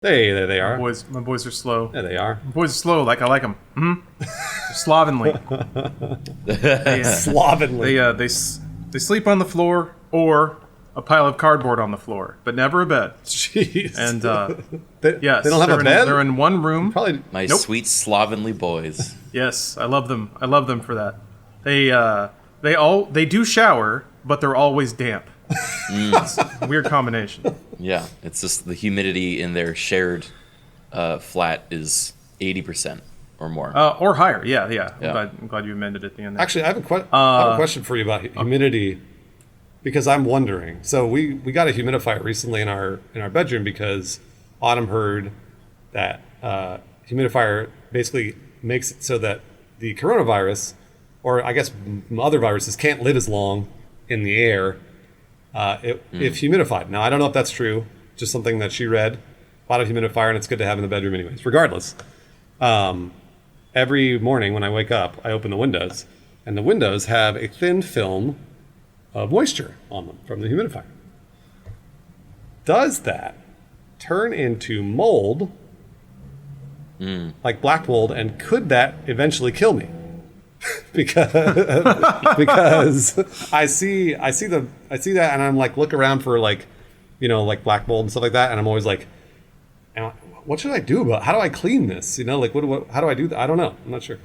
Hey, there they are. My boys are slow. There they are. My boys are slow, like I like them. Slovenly. Slovenly. They sleep on the floor or a pile of cardboard on the floor, but never a bed. Jeez. And they don't have a bed? They're in one room. Probably. My sweet slovenly boys. Yes, I love them. I love them for that. They do shower, but they're always damp. It's a weird combination. Yeah, it's just the humidity in their shared flat is 80% or more. Or higher. Yeah. I'm glad you amended it at the end there. Actually, I have a question for you about humidity, because I'm wondering. So we got a humidifier recently in our bedroom because Autumn heard that humidifier basically makes it so that the coronavirus, or I guess other viruses, can't live as long in the air if humidified. Now, I don't know if that's true. Just something that she read. Bought a humidifier, and it's good to have in the bedroom anyways. Regardless, every morning when I wake up, I open the windows, and the windows have a thin film of moisture on them from the humidifier. Does that turn into mold, like black mold, and could that eventually kill me? because I see that, and I'm like, look around for like black mold and stuff like that, and I'm always like, what should I do about? How do I clean this? How do I do that? I don't know. I'm not sure.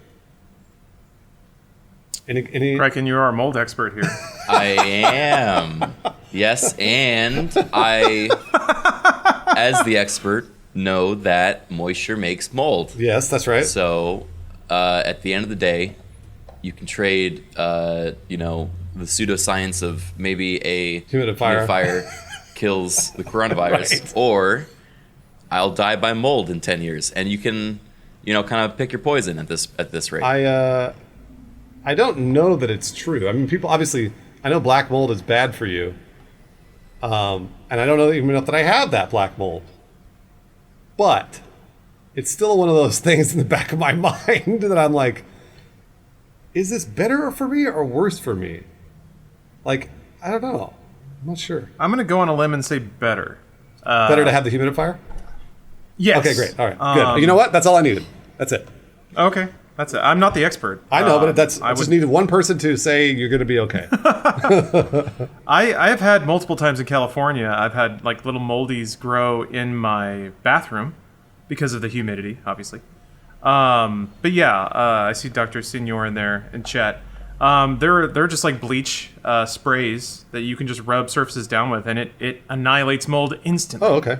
Any Criken, you're our mold expert here. I am. Yes, and I, as the expert, know that moisture makes mold. Yes, that's right. So, at the end of the day, you can trade, the pseudoscience of maybe a humidifier kills the coronavirus, right. Or I'll die by mold in 10 years, and you can, kind of pick your poison at this rate. I don't know that it's true. I mean, people obviously, I know black mold is bad for you, and I don't even know that I have that black mold, but it's still one of those things in the back of my mind that I'm like, is this better for me or worse for me? Like, I don't know. I'm not sure. I'm going to go on a limb and say better. Better to have the humidifier? Yes. Okay, great. All right, good. You know what? That's all I needed. That's it. Okay, that's it. I'm not the expert. I know, but I just needed one person to say you're going to be okay. I have had multiple times in California, I've had like little moldies grow in my bathroom because of the humidity, obviously. But yeah, I see Dr. Senior in there in chat. They're just like bleach sprays that you can just rub surfaces down with, and it annihilates mold instantly. Oh, okay.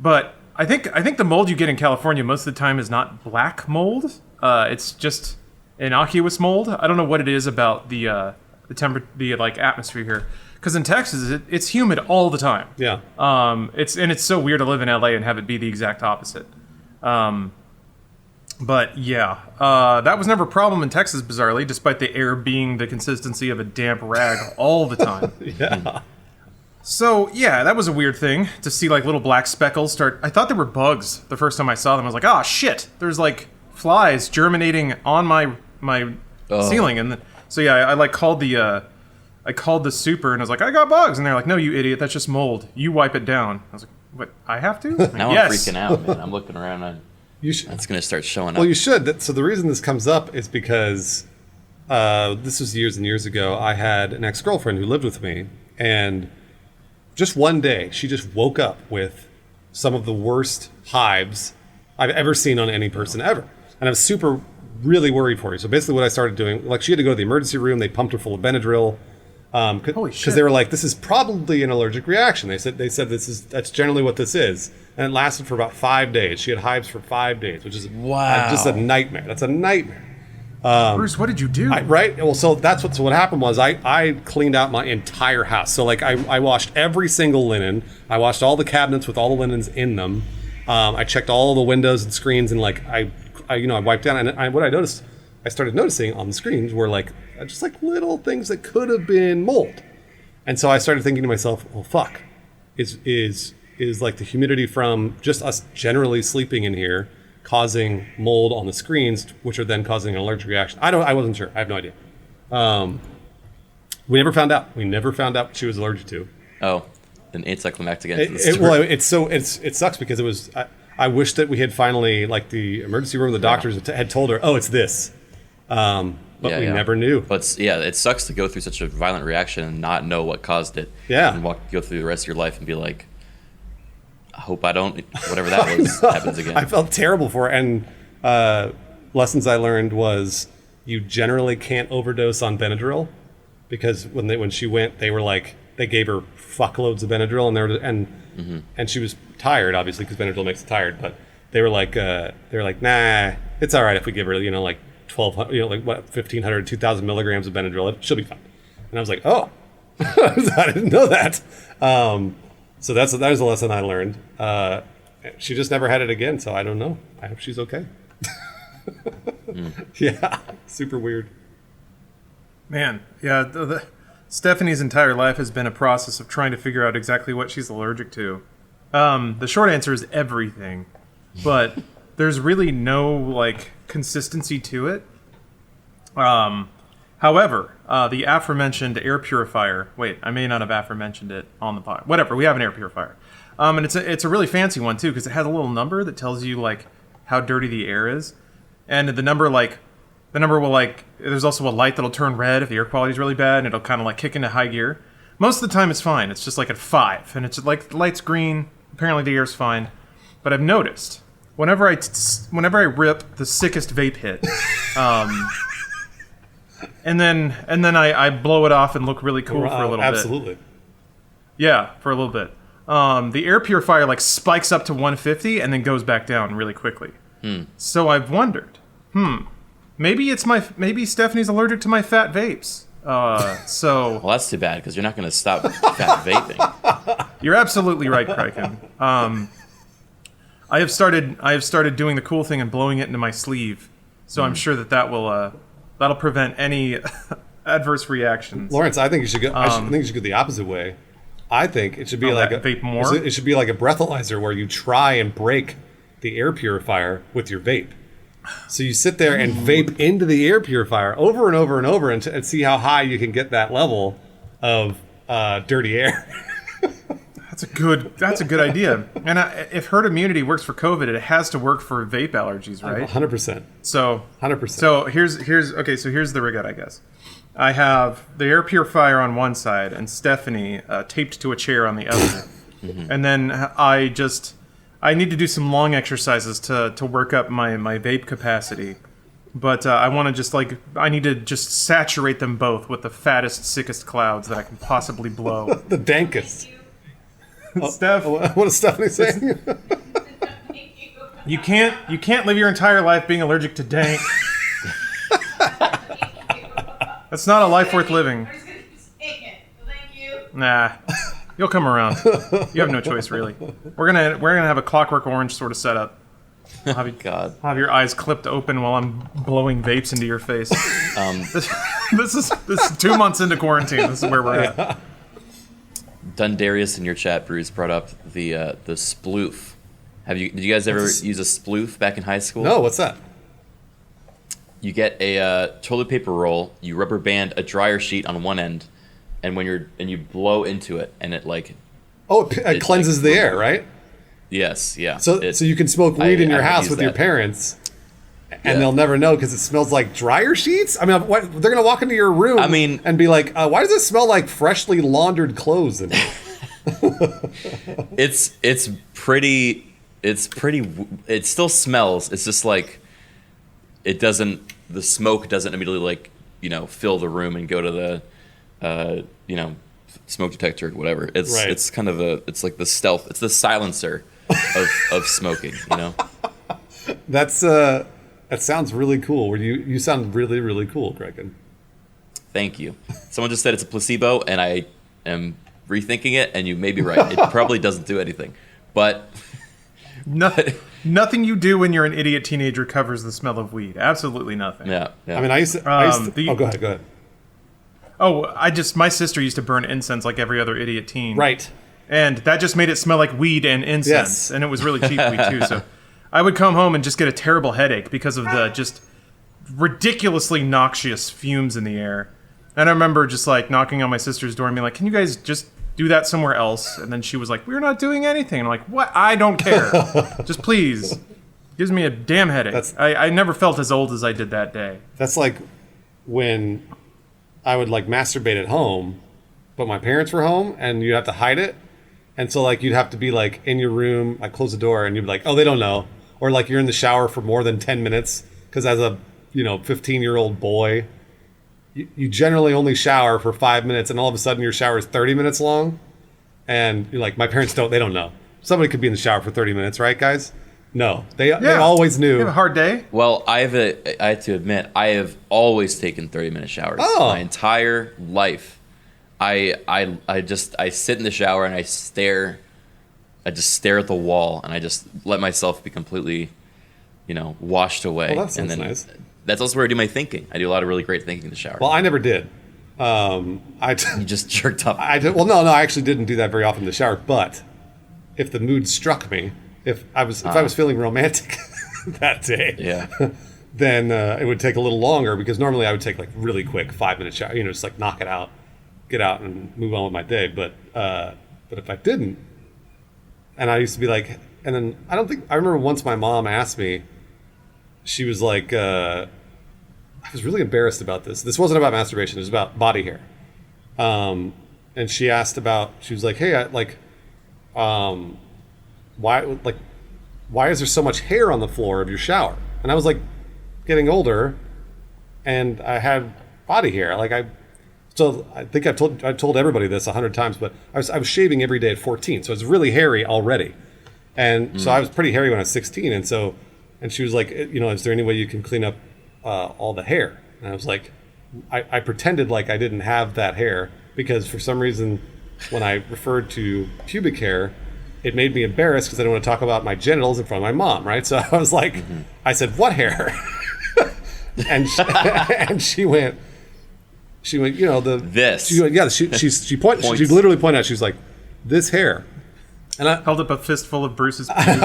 But I think the mold you get in California most of the time is not black mold. It's just innocuous mold. I don't know what it is about the atmosphere here. Because in Texas, it's humid all the time. Yeah. It's so weird to live in LA and have it be the exact opposite. But yeah, that was never a problem in Texas, bizarrely, despite the air being the consistency of a damp rag all the time. Yeah. So yeah, that was a weird thing to see like little black speckles start. I thought they were bugs the first time I saw them. I was like, oh shit, there's like flies germinating on my ceiling. And so yeah, I called the super and I was like, I got bugs, and they're like, no, you idiot, that's just mold. You wipe it down. I was like, what? I have to? Like, now yes. I'm freaking out, man. I'm looking around and that's going to start showing up. Well, you should. So the reason this comes up is because this was years and years ago. I had an ex-girlfriend who lived with me, and just one day she just woke up with some of the worst hives I've ever seen on any person ever. And I was really worried for her. So basically what I started doing, like, she had to go to the emergency room. They pumped her full of Benadryl. Because they were like, this is probably an allergic reaction. They said that's generally what this is, and it lasted for about 5 days. She had hives for 5 days, which is just a nightmare. That's a nightmare. Bruce, what did you do? Right? Well, so what happened was I cleaned out my entire house. So like I washed every single linen. I washed all the cabinets with all the linens in them. I checked all the windows and screens, and like I wiped down. And what I started noticing on the screens were like just like little things that could have been mold. And so I started thinking to myself, well, fuck, is like the humidity from just us generally sleeping in here causing mold on the screens, which are then causing an allergic reaction? I wasn't sure. I have no idea. We never found out. We never found out what she was allergic to. Oh, an anticlimactic end to the story. Well, it sucks because it was. I wish that we had finally, like, the emergency room, the doctors had told her, oh, it's this. But we never knew. But it sucks to go through such a violent reaction and not know what caused it. Yeah. And go through the rest of your life and be like, I hope I don't, whatever that was, happens again. I felt terrible for her. And lessons I learned was you generally can't overdose on Benadryl, because when she went, they were like, they gave her fuckloads of Benadryl, and she was tired, obviously, because Benadryl makes you tired. But they were like, nah, it's all right if we give her, like 1,200, like what, 1,500, 2,000 milligrams of Benadryl. She'll be fine. And I was like, oh, I didn't know that. So that was a lesson I learned. She just never had it again, so I don't know. I hope she's okay. Yeah, super weird. Man, yeah, Stephanie's entire life has been a process of trying to figure out exactly what she's allergic to. The short answer is everything, but there's really no, like, consistency to it. However, the aforementioned air purifier. Wait, I may not have aforementioned it on the pod. Whatever, we have an air purifier, and it's a really fancy one too, because it has a little number that tells you, like, how dirty the air is, and the number will, like. There's also a light that'll turn red if the air quality is really bad, and it'll kind of, like, kick into high gear. Most of the time, it's fine. It's just like at 5, and it's like the light's green. Apparently, the air's fine, but I've noticed whenever I rip the sickest vape hit. And then I blow it off and look really cool for a little bit. Absolutely. Yeah, for a little bit. The air purifier, like, spikes up to 150 and then goes back down really quickly. So I've wondered, maybe Stephanie's allergic to my fat vapes. Well, that's too bad, because you're not going to stop fat vaping. You're absolutely right, Criken. I have started doing the cool thing and blowing it into my sleeve. So I'm sure that'll prevent any adverse reactions. Lawrence, I think you should go. I think you should go the opposite way. I think it should be like vape more. It should be like a breathalyzer where you try and break the air purifier with your vape. So you sit there and vape into the air purifier over and over and over and see how high you can get that level of dirty air. That's a good idea. And if herd immunity works for COVID, it has to work for vape allergies, right? 100%. So 100%. So here's the rig out, I guess. I have the air purifier on one side and Stephanie taped to a chair on the other. And then I need to do some long exercises to work up my vape capacity. But I need to just saturate them both with the fattest, sickest clouds that I can possibly blow. The dankest. Steph, what is Stephanie saying? You can't live your entire life being allergic to dank. That's not a life worth living. I'm just gonna keep saying it. Thank you. Nah, you'll come around. You have no choice, really. We're gonna have a Clockwork Orange sort of setup. I'll have you, God. I'll have your eyes clipped open while I'm blowing vapes into your face. This is 2 months into quarantine. This is where we're at. Dundarius in your chat, Bruce, brought up the sploof. Did you guys ever use a sploof back in high school? No, what's that? You get a toilet paper roll, you rubber band a dryer sheet on one end, and you blow into it, and it like... Oh, it cleanses the air, right? Yes, yeah. So you can smoke weed in your house with your parents, and they'll never know because it smells like dryer sheets? I mean, they're going to walk into your room and be like, why does it smell like freshly laundered clothes in here? It's pretty... It still smells. It's just like... The smoke doesn't immediately, like, fill the room and go to the, smoke detector or whatever. It's kind of it's like the stealth. It's the silencer of smoking, That sounds really cool. You sound really, really cool, Criken. Thank you. Someone just said it's a placebo, and I am rethinking it, and you may be right. It probably doesn't do anything. But... Nothing you do when you're an idiot teenager covers the smell of weed. Absolutely nothing. Yeah. I mean, I used to go ahead. Oh, my sister used to burn incense like every other idiot teen. Right. And that just made it smell like weed and incense. Yes. And it was really cheap weed, too. So I would come home and just get a terrible headache because of the just ridiculously noxious fumes in the air. And I remember just, like, knocking on my sister's door and being like, can you guys just do that somewhere else. And then she was like, we're not doing anything. And I'm like, what? I don't care. Just please. Gives me a damn headache. I never felt as old as I did that day. That's like when I would like masturbate at home, but my parents were home and you'd have to hide it. And so like you'd have to be like in your room, like close the door and you'd be like, oh, they don't know. Or like you're in the shower for more than 10 minutes. Because as a 15-year-old boy, you generally only shower for 5 minutes, and all of a sudden your shower is 30 minutes long. And you're like, my parents they don't know. Somebody could be in the shower for 30 minutes, right, guys? No, they always knew. You have a hard day? Well, I have to admit, I have always taken 30-minute showers my entire life. I sit in the shower and I just stare at the wall, and I just let myself be completely, washed away. Well, that sounds nice. That's also where I do my thinking. I do a lot of really great thinking in the shower. Well, I never did. You just jerked up. I did. Well, no, I actually didn't do that very often in the shower. But if the mood struck me, if I was feeling romantic that day, then it would take a little longer, because normally I would take like really quick 5-minute shower. Just like knock it out, get out, and move on with my day. But if I didn't, and I used to be like, and then I remember once my mom asked me. She was like, I was really embarrassed about this. This wasn't about masturbation. It was about body hair. And she was like, hey, why is there so much hair on the floor of your shower? And I was like getting older, and I had body hair. I think I told everybody this 100 times, but I was shaving every day at 14. So it was really hairy already. And so I was pretty hairy when I was 16. And she was like, is there any way you can clean up all the hair? And I was like, I pretended like I didn't have that hair, because for some reason, when I referred to pubic hair, it made me embarrassed because I didn't want to talk about my genitals in front of my mom, right? So I was like, I said, what hair? and she went, this. She went, yeah, she literally pointed out, she was like, this hair. And I held up a fistful of Bruce's pubes.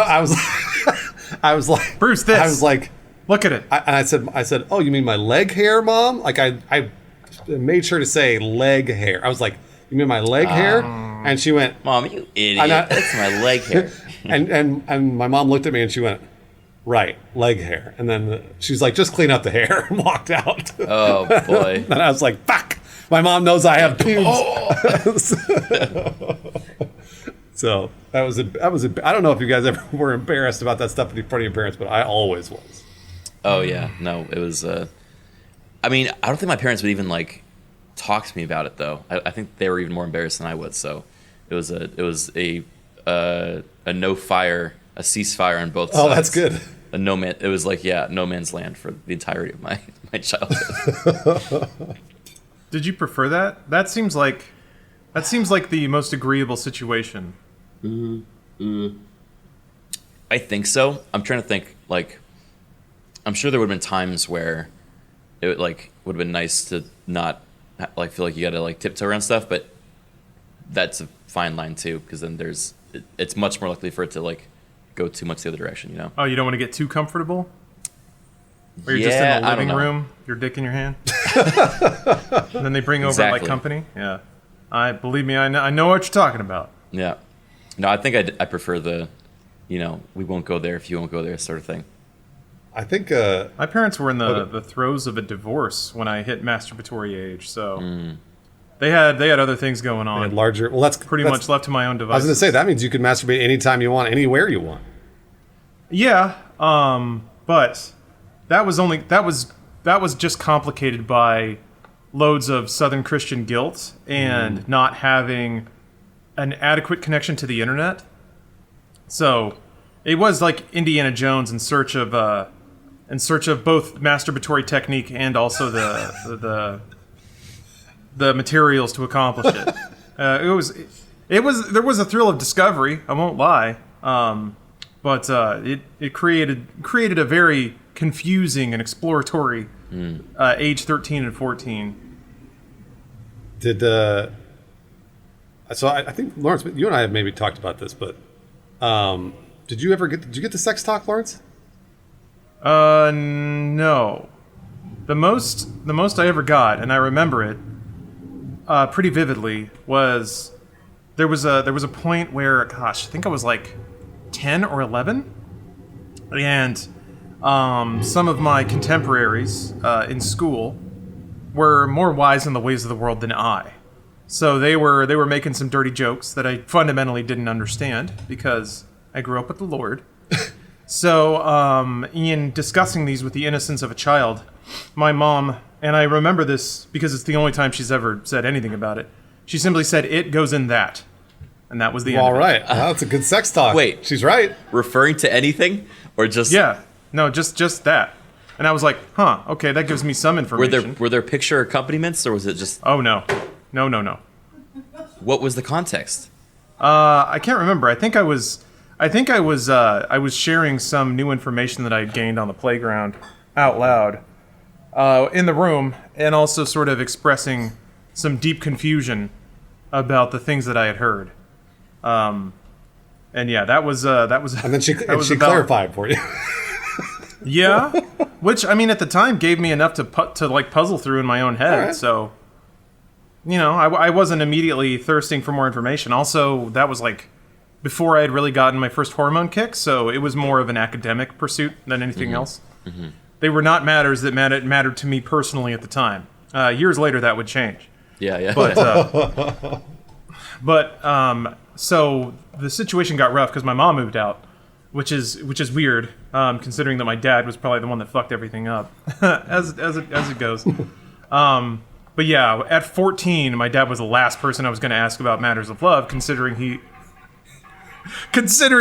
I was like, Bruce, this. I was like, look at it. I said, oh, you mean my leg hair, Mom? Like I made sure to say leg hair. I was like, you mean my leg hair? And she went, Mom, you idiot. That's my leg hair. and my mom looked at me and she went, right, leg hair. And then she's like, just clean up the hair, and walked out. Oh boy. And I was like, fuck, my mom knows I have pubes. So that was I don't know if you guys ever were embarrassed about that stuff in front of your parents, but I always was. Oh yeah, no, it was. I mean, I don't think my parents would even talk to me about it though. I think they were even more embarrassed than I was. So it was a no fire, a ceasefire on both sides. Oh, that's good. A no man. It was no man's land for the entirety of my childhood. Did you prefer that? That seems like the most agreeable situation. I think so. I'm trying to think. I'm sure there would have been times where it would have been nice to not feel like you got to tiptoe around stuff, but that's a fine line too, because then it's much more likely for it to go too much the other direction. Oh, you don't want to get too comfortable? Or you're just in the living room, your dick in your hand, and then they bring over company. Yeah, believe me, I know what you're talking about. Yeah, no, I think I prefer the, we won't go there if you won't go there sort of thing. I think my parents were in the throes of a divorce when I hit masturbatory age, so they had other things going on. And larger. Well, that's pretty much left to my own devices. I was going to say that means you can masturbate anytime you want, anywhere you want. Yeah, but that was just complicated by loads of Southern Christian guilt and not having an adequate connection to the internet. So it was like Indiana Jones in search of both masturbatory technique and also the materials to accomplish it. There was a thrill of discovery, I won't lie, but it created a very confusing and exploratory age 13 and 14. So I think, Lawrence, you and I have maybe talked about this, but did you get the sex talk, Lawrence? No. The most I ever got, and I remember it pretty vividly, was there was a point where, gosh, I think I was like 10 or 11, and some of my contemporaries in school were more wise in the ways of the world than I. So they were making some dirty jokes that I fundamentally didn't understand because I grew up with the Lord. So in discussing these with the innocence of a child, my mom, and I remember this because it's the only time she's ever said anything about it, she simply said, "It goes in that." And that was the end All of it. right. Well, that's a good sex talk. Wait. She's right. Referring to anything or just Yeah. No, just that. And I was like, huh, okay, that gives me some were information. there picture accompaniments or was it just Oh, no. No. what was the context? I can't remember. I think I was sharing some new information that I had gained on the playground out loud in the room, and also sort of expressing some deep confusion about the things that I had heard. And yeah, that was. And then she that she clarified for you. Yeah, which I mean at the time gave me enough to like puzzle through in my own head. All right. So, you know, I wasn't immediately thirsting for more information. Also, that was like before I had really gotten my first hormone kick, so it was more of an academic pursuit than anything else. Mm-hmm. They were not matters that mattered to me personally at the time. Years later, that would change. Yeah. But so the situation got rough because my mom moved out, which is weird, considering that my dad was probably the one that fucked everything up, as it goes. But yeah, at 14, my dad was the last person I was going to ask about matters of love, considering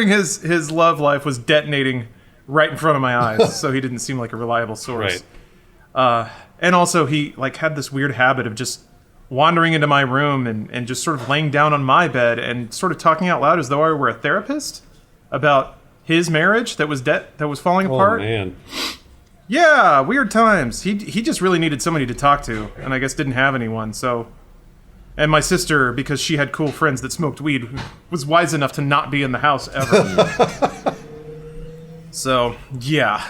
his love life was detonating right in front of my eyes, so he didn't seem like a reliable source. Right. And also, he like had this weird habit of just wandering into my room and just sort of laying down on my bed and sort of talking out loud as though I were a therapist about his marriage that was falling apart. Oh man. Yeah, weird times. He just really needed somebody to talk to, and I guess didn't have anyone. So, and my sister, because she had cool friends that smoked weed, was wise enough to not be in the house ever. So yeah,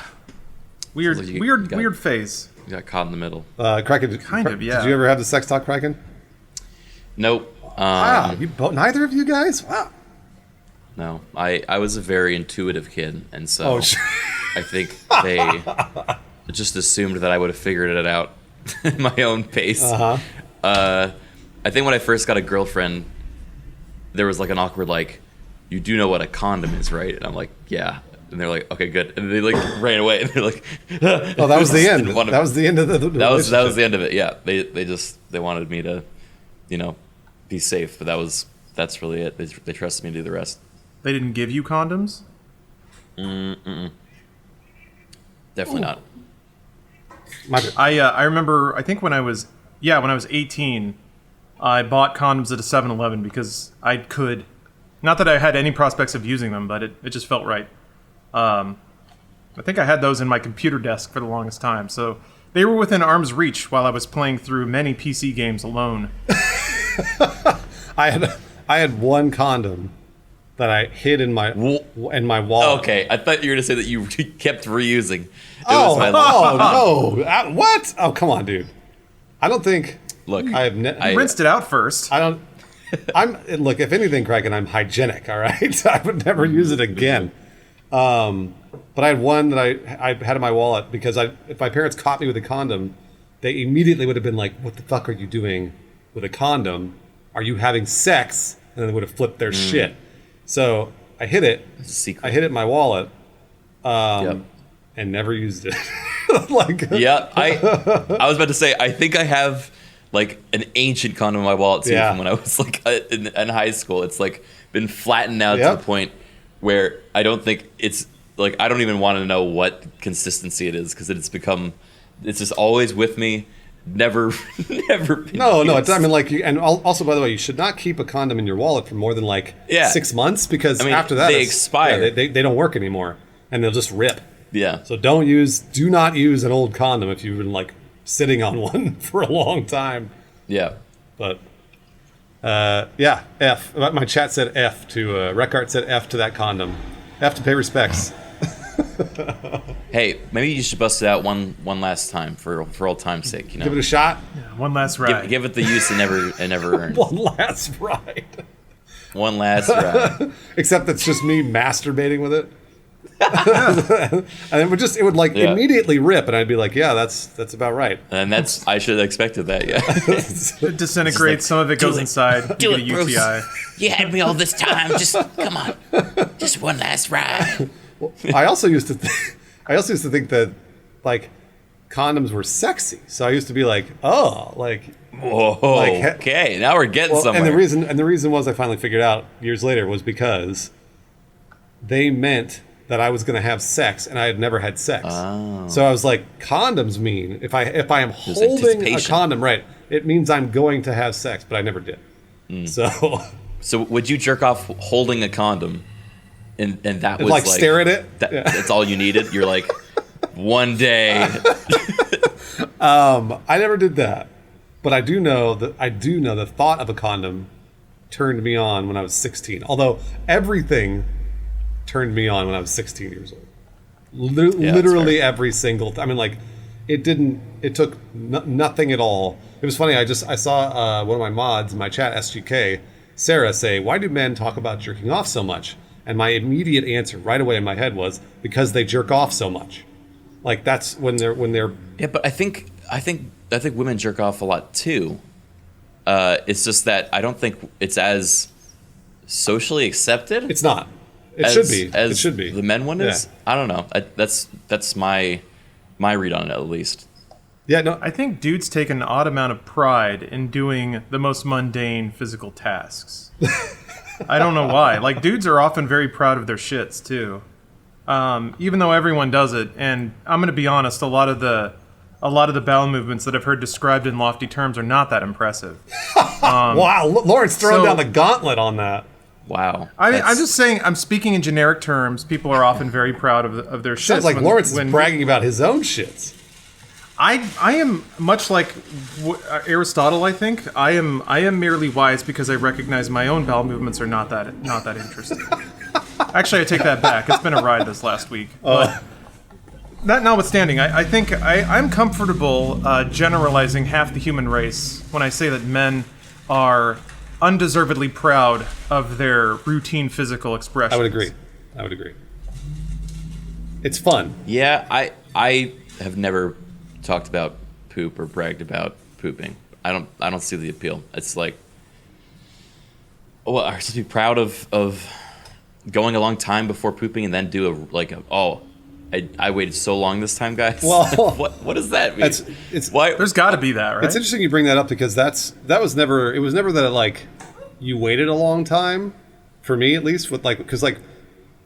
weird So you got- weird phase. You got caught in the middle. Criken, Kind of, yeah. Did you ever have the sex talk, Criken? Nope. Wow, neither of you guys? Wow. No. I was a very intuitive kid, and so Oh, sure. I think they just assumed that I would have figured it out at my own pace. Uh-huh. I think when I first got a girlfriend, there was like an awkward like, "You do know what a condom is, right?" And I'm like, "Yeah." And they're like, "Okay, good." And they like ran away. And they're like, Oh, that was the end. That was the end of the that was relationship. the end of it. Yeah, they wanted me to, be safe. But that's really it. They trusted me to do the rest. They didn't give you condoms? Definitely not. I remember, I think when I was 18, I bought condoms at a 7-Eleven because I could. Not that I had any prospects of using them, but it just felt right. I think I had those in my computer desk for the longest time, so they were within arm's reach while I was playing through many PC games alone. I had one condom that I hid in my wallet. Okay, I thought you were gonna say that you kept reusing. No. What? Oh, come on, dude. I don't think. Look, I have. I rinsed it out first. I don't. Look. If anything, Criken, I'm hygienic. All right. I would never use it again. But I had one that I had in my wallet because if my parents caught me with a condom, they immediately would have been like, "What the fuck are you doing with a condom? Are you having sex?" And then they would have flipped their shit. So I hid it. It's a secret. I hid it in my wallet. Yep. And never used it. Yeah, I was about to say I think I have like an ancient condom in my wallet too from when I was like in high school. It's like been flattened out to the point where I don't think it's like I don't even want to know what consistency it is because it's just always with me. Never been No, used. I mean, like, and also, by the way, you should not keep a condom in your wallet for more than like 6 months because after that they expire. They don't work anymore, and they'll just rip. Yeah. So do not use an old condom if you've been like sitting on one for a long time. Yeah. But yeah, F. My chat said F to Recart said F to that condom. F to pay respects. Hey, maybe you should bust it out one last time for old time's sake. You know, Give it a shot. One last ride. give it the use it never earned. One last ride. One last ride. Except it's just me masturbating with it. And it would like immediately rip, and I'd be like, yeah, that's about right. And I should have expected that, yeah. It disintegrates. Some of it goes inside. Do You it, get a UTI. Bruce. You had me all this time. Just come on. Just one last ride. I also used to think that like condoms were sexy. So I used to be like, oh, like Whoa. Like, Okay, now we're getting somewhere. And the reason was I finally figured out years later was because they meant that I was going to have sex, and I had never had sex. Oh. So I was like, condoms mean if I am There's holding a anticipation. condom, right? It means I'm going to have sex, but I never did. So would you jerk off holding a condom, and that was like stare at it? That's all you needed. You're like, one day. I never did that, but I do know the thought of a condom turned me on when I was 16. Although everything turned me on when I was 16 years old. Literally every single. I mean, like, it didn't. It took nothing at all. It was funny. I saw one of my mods in my chat, SGK, Sarah, say, "Why do men talk about jerking off so much?" And my immediate answer right away in my head was because they jerk off so much. Like that's when they're. Yeah, but I think women jerk off a lot too. It's just that I don't think it's as socially accepted. It's not. It should be. It should be. The men one is. I don't know. That's my read on it, at least. Yeah. No. I think dudes take an odd amount of pride in doing the most mundane physical tasks. I don't know why. Like, dudes are often very proud of their shits too, even though everyone does it. And I'm going to be honest, a lot of the bowel movements that I've heard described in lofty terms are not that impressive. Wow, Lawrence throwing down the gauntlet on that. Wow. I'm just saying, I'm speaking in generic terms. People are often very proud of their shits. Sounds like Lawrence is bragging about his own shits. I am much like Aristotle. I think I am merely wise because I recognize my own bowel movements are not that interesting. Actually, I take that back. It's been a ride this last week. But that notwithstanding, I think I'm comfortable generalizing half the human race when I say that men are undeservedly proud of their routine physical expressions. I would agree. It's fun. Yeah, I have never talked about poop or bragged about pooping. I don't see the appeal. It's like, well, I should be proud of going a long time before pooping and then do I waited so long this time, guys. Well, what does that mean? Why? There's got to be that, right? It's interesting you bring that up because it was never that like you waited a long time, for me at least, with like, because like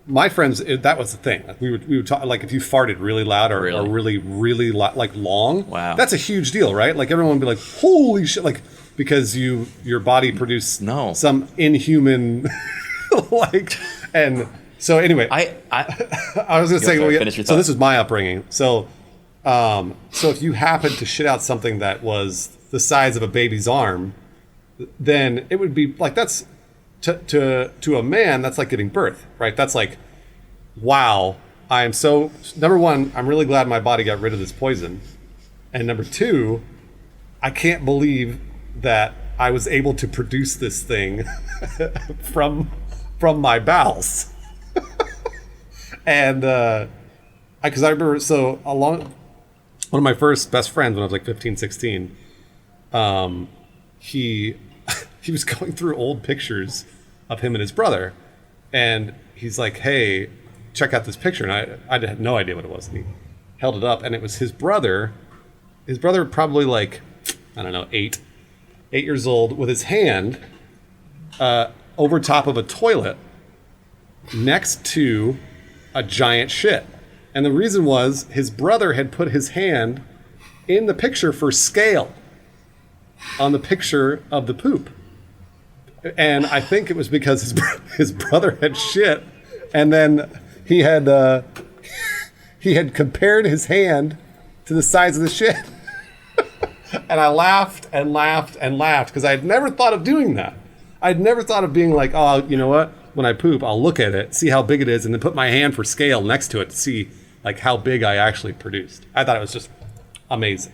my friends, that was the thing. Like we would talk, like if you farted really loud or really like long, wow, that's a huge deal, right? Like everyone would be like, holy shit, like because your body produced some inhuman like, and so anyway, I was gonna say, so this is my upbringing. So if you happened to shit out something that was the size of a baby's arm, then it would be like that's to a man, that's like giving birth, right? That's like, wow, I am so, number one, I'm really glad my body got rid of this poison, and number two, I can't believe that I was able to produce this thing from my bowels. And because I remember, one of my first best friends when I was like 15, 16, he was going through old pictures of him and his brother, and he's like, hey, check out this picture. And I had no idea what it was, and he held it up, and it was his brother probably like, I don't know, 8 years old, with his hand over top of a toilet next to a giant shit. And the reason was his brother had put his hand in the picture for scale on the picture of the poop. And I think it was because his brother had shit, and then he had compared his hand to the size of the shit. And I laughed and laughed and laughed because I had never thought of doing that. I'd never thought of being like, oh, you know what? When I poop, I'll look at it, see how big it is, and then put my hand for scale next to it to see like how big I actually produced. I thought it was just amazing.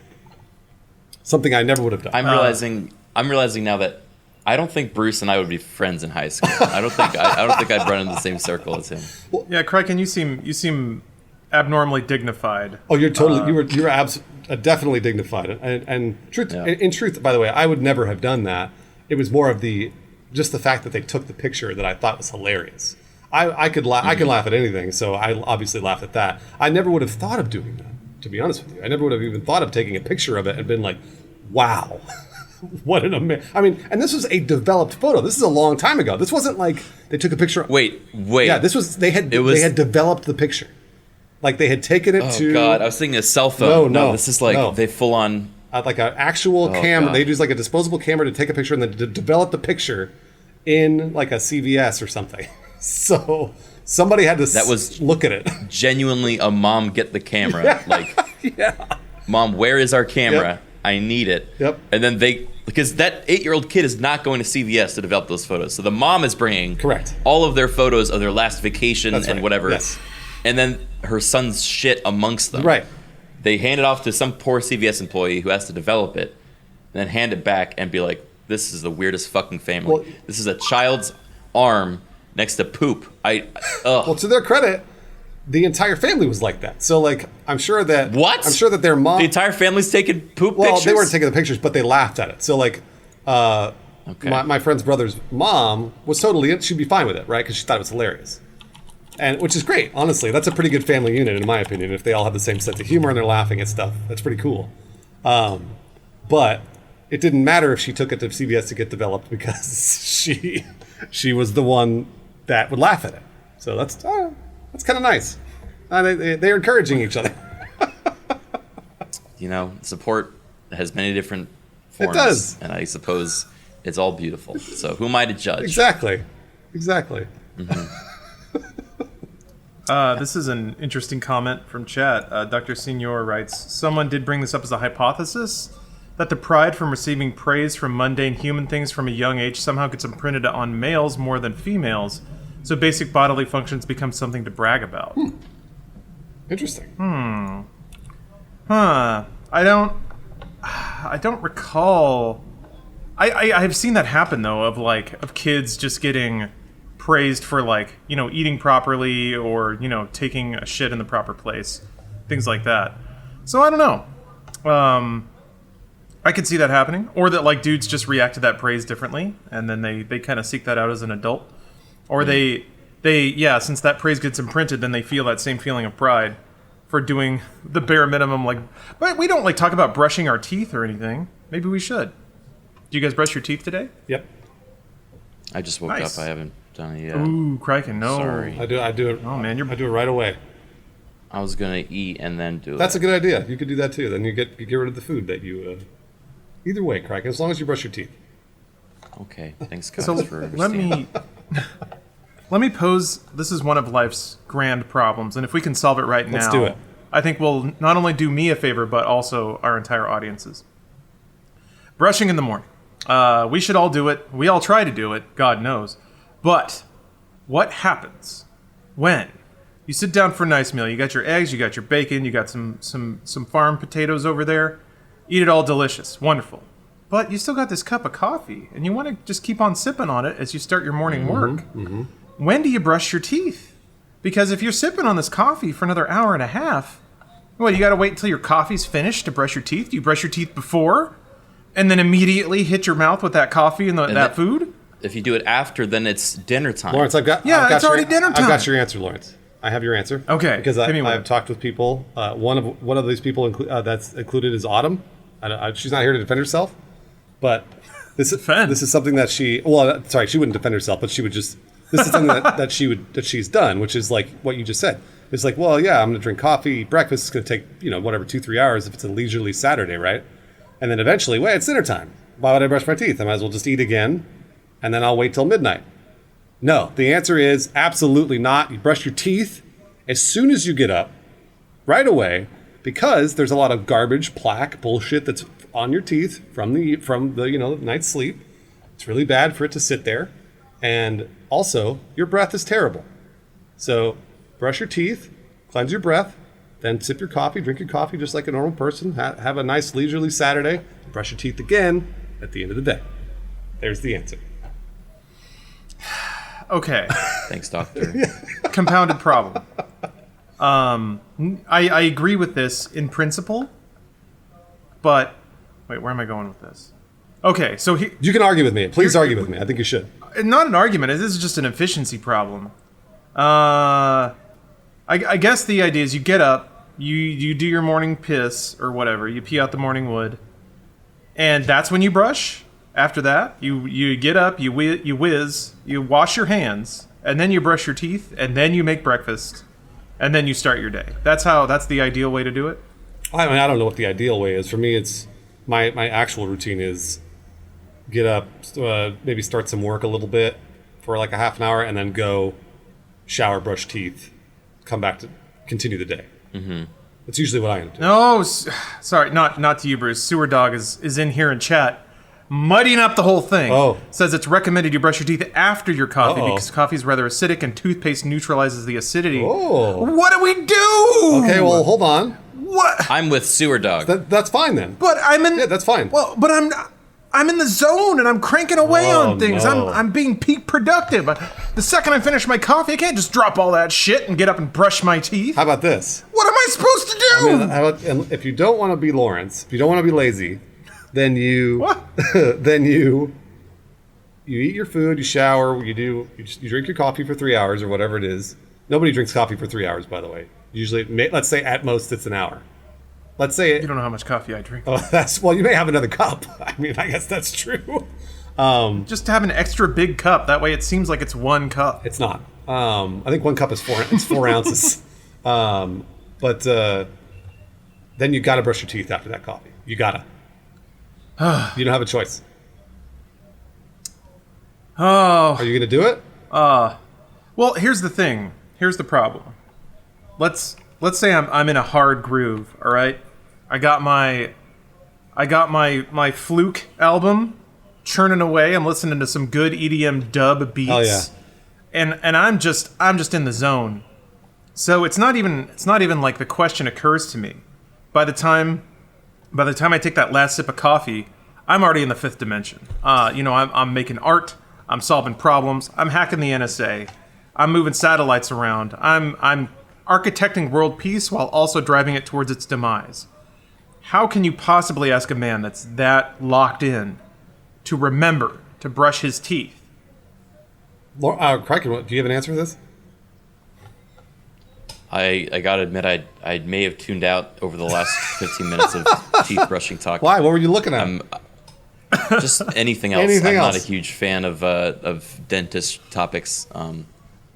Something I never would have done. I'm realizing now that I don't think Bruce and I would be friends in high school. I don't think I'd run in the same circle as him. Yeah, Criken, you seem abnormally dignified. Oh, you're totally you were definitely dignified. And truth, Yeah. in truth, by the way, I would never have done that. It was more of just the fact that they took the picture that I thought was hilarious. I could I can laugh at anything, so I obviously laughed at that. I never would have thought of doing that, to be honest with you. I never would have even thought of taking a picture of it and been like, wow. What an amazing... I mean, and this was a developed photo. This is a long time ago. This wasn't like they took a picture... Wait. Yeah, this was... They had developed the picture. Like they had taken it to... Oh, God. I was thinking a cell phone. No. This is like they full on... like an actual camera. God. They'd use like a disposable camera to take a picture and then develop the picture in like a CVS or something. So somebody had to look at it. Genuinely a mom get the camera. Mom, where is our camera? Yep. I need it. Yep. And then because that 8-year-old kid is not going to CVS to develop those photos. So the mom is bringing all of their photos of their last vacation and whatever. Yes. And then her son's shit amongst them. Right. They hand it off to some poor CVS employee who has to develop it, and then hand it back and be like, this is the weirdest fucking family. Well, this is a child's arm next to poop. Well, to their credit, the entire family was like that. So, like, I'm sure that... What? I'm sure that their mom... The entire family's taking poop well, pictures? they weren't taking the pictures, but they laughed at it. So, like, my friend's brother's mom was totally... She'd be fine with it, right? Because she thought it was hilarious. And which is great, honestly. That's a pretty good family unit, in my opinion. If they all have the same sense of humor and they're laughing at stuff, that's pretty cool. But it didn't matter if she took it to CBS to get developed because she was the one that would laugh at it. So that's kind of nice. They're encouraging each other. Support has many different forms. It does. And I suppose it's all beautiful. So who am I to judge? Exactly. This is an interesting comment from chat. Dr. Senior writes, someone did bring this up as a hypothesis that the pride from receiving praise from mundane human things from a young age somehow gets imprinted on males more than females, so basic bodily functions become something to brag about. Interesting. I don't recall. I have seen that happen though, of kids just getting praised for eating properly or taking a shit in the proper place, things like that. So I don't know. I could see that happening, or that dudes just react to that praise differently, and then they kind of seek that out as an adult, or they since that praise gets imprinted, then they feel that same feeling of pride for doing the bare minimum. But we don't talk about brushing our teeth or anything. Maybe we should. Do you guys brush your teeth today? Yep. I just woke up. I haven't done it yet. Ooh, Criken, no. Sorry. I do it. Oh man, I do it right away. I was gonna eat and then do it. That's a good idea. You could do that too. Then you get rid of the food that you. Either way, Criken, as long as you brush your teeth. Okay, thanks guys So for understanding. let me pose. This is one of life's grand problems, and if we can solve it right now, Let's do it. I think we'll not only do me a favor, but also our entire audiences. Brushing in the morning. We should all do it. We all try to do it. God knows. But what happens when you sit down for a nice meal? You got your eggs, you got your bacon, you got some farm potatoes over there. Eat it all delicious, wonderful. But you still got this cup of coffee, and you want to just keep on sipping on it as you start your morning work. When do you brush your teeth? Because if you're sipping on this coffee for another hour and a half, well, you got to wait until your coffee's finished to brush your teeth. Do you brush your teeth before, and then immediately hit your mouth with that coffee and that food? If you do it after, then it's dinner time. Lawrence, it's already dinner time. I've got your answer, Lawrence. I have your answer. Okay, Because give me one. I've talked with people. One of these people that's included is Autumn. She's not here to defend herself, but this is something that she wouldn't defend herself, but she would just. This is something that she's done, which is like what you just said. It's like, well, yeah, I'm going to drink coffee, eat breakfast. It's going to take 2-3 hours if it's a leisurely Saturday, right? And then eventually, wait, it's dinner time. Why would I brush my teeth? I might as well just eat again, and then I'll wait till midnight. No, the answer is absolutely not. You brush your teeth as soon as you get up, right away, because there's a lot of garbage, plaque, bullshit that's on your teeth from the night's sleep. It's really bad for it to sit there, and also your breath is terrible. So brush your teeth, cleanse your breath, then sip your coffee, drink your coffee just like a normal person. Have a nice leisurely Saturday. Brush your teeth again at the end of the day. There's the answer. Okay. Thanks, doctor. Compounded problem. I agree with this in principle, but wait, where am I going with this? Okay, so You can argue with me. Please argue with me. I think you should. not an argument. This is just an efficiency problem. I guess the idea is you get up, you do your morning piss or whatever, you pee out the morning wood, and that's when you brush. After that, you get up, you whiz, you wash your hands, and then you brush your teeth, and then you make breakfast, and then you start your day. That's the ideal way to do it. I mean, I don't know what the ideal way is. For me, it's my actual routine is get up, maybe start some work a little bit for like a half an hour, and then go shower, brush teeth, come back to continue the day. Mm-hmm. That's usually what I end up doing. No, sorry, not to you, Bruce. Sewer Dog is in here in chat, muddying up the whole thing. Oh. Says it's recommended you brush your teeth after your coffee Uh-oh. because coffee is rather acidic and toothpaste neutralizes the acidity. Oh. What do we do? Okay, well, hold on. What? I'm with Sewer Dog. That's fine then. But I'm in. Yeah, that's fine. Well, but I'm in the zone and I'm cranking away Oh, on things. no. I'm being peak productive. The second I finish my coffee, I can't just drop all that shit and get up and brush my teeth. How about this? What am I supposed to do? I mean, and if you don't want to be Lawrence, if you don't want to be lazy, then you What? then you eat your food, you shower, you drink your coffee for 3 hours or whatever it is. Nobody drinks coffee for 3 hours, by the way. Usually, let's say at most it's an hour. Let's say You don't know how much coffee I drink. Oh, well, you may have another cup. I mean, I guess that's true. Just have an extra big cup. That way it seems like it's one cup. It's not. I think one cup is 4 ounces. But then you got to brush your teeth after that coffee. You gotta. You don't have a choice. Oh. Are you gonna do it? Well, here's the thing. Here's the problem. Let's say I'm in a hard groove, all right? I got my Fluke album churning away. I'm listening to some good EDM dub beats. Oh yeah. And I'm just in the zone. So it's not even like the question occurs to me. By the time I take that last sip of coffee, I'm already in the fifth dimension. I'm making art, I'm solving problems, I'm hacking the NSA, I'm moving satellites around, I'm architecting world peace while also driving it towards its demise. How can you possibly ask a man that's that locked in to remember to brush his teeth? Criken, do you have an answer for this? I gotta admit, I may have tuned out over the last 15 minutes of teeth brushing talk. Why? What were you looking at? Just anything else. Anything I'm else. not a huge fan of dentist topics.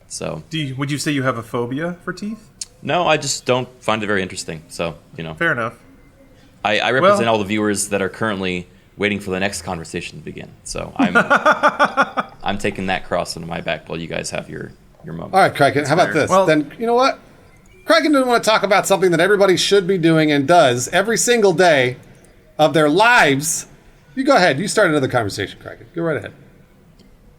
So Would you say you have a phobia for teeth? no, I just don't find it very interesting. So Fair enough. I represent Well- all the viewers that are currently waiting for the next conversation to begin. So I'm I'm taking that cross into my back while you guys have your moment. All right, Criken, how about fair. this? Well- Then, you know what? Criken didn't want to talk about something that everybody should be doing and does every single day of their lives. You go ahead. You start another conversation, Criken. Go right ahead.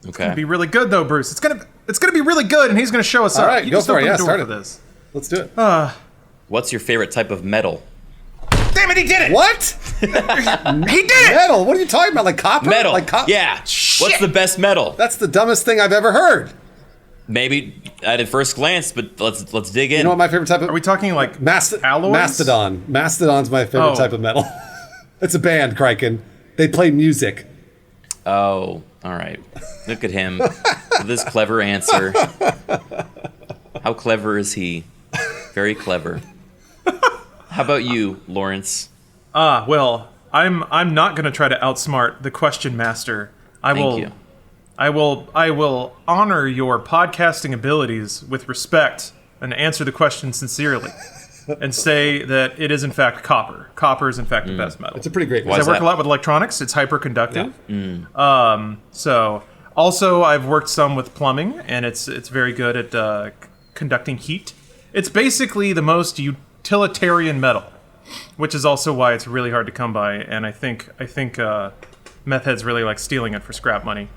Okay. Be really good though, Bruce. It's gonna be really good, and he's gonna show us All up. right, You go just for it. opened Yeah, the door start for it. this. Let's do it. What's your favorite type of metal? Damn it, he did it! What? He did it! Metal? What are you talking about? Like copper? Metal. Like Yeah. Shit. What's the best metal? That's the dumbest thing I've ever heard. Maybe at a first glance, but let's dig in. You know what my favorite type of... Are we talking like alloys? Mastodon. Mastodon's my favorite Oh. type of metal. It's a band, Criken. They play music. Oh, all right. Look at him. This clever answer. How clever is he? Very clever. How about you, Lawrence? Well, I'm not gonna try to outsmart the question master. Thank you. I will honor your podcasting abilities with respect and answer the question sincerely, and say that it is in fact copper. Copper is in fact the best metal. It's a pretty great Why one. is I work that? a lot with electronics. It's hyperconductive. Yeah. So also I've worked some with plumbing, and it's very good at conducting heat. It's basically the most utilitarian metal, which is also why it's really hard to come by. And I think meth heads really like stealing it for scrap money.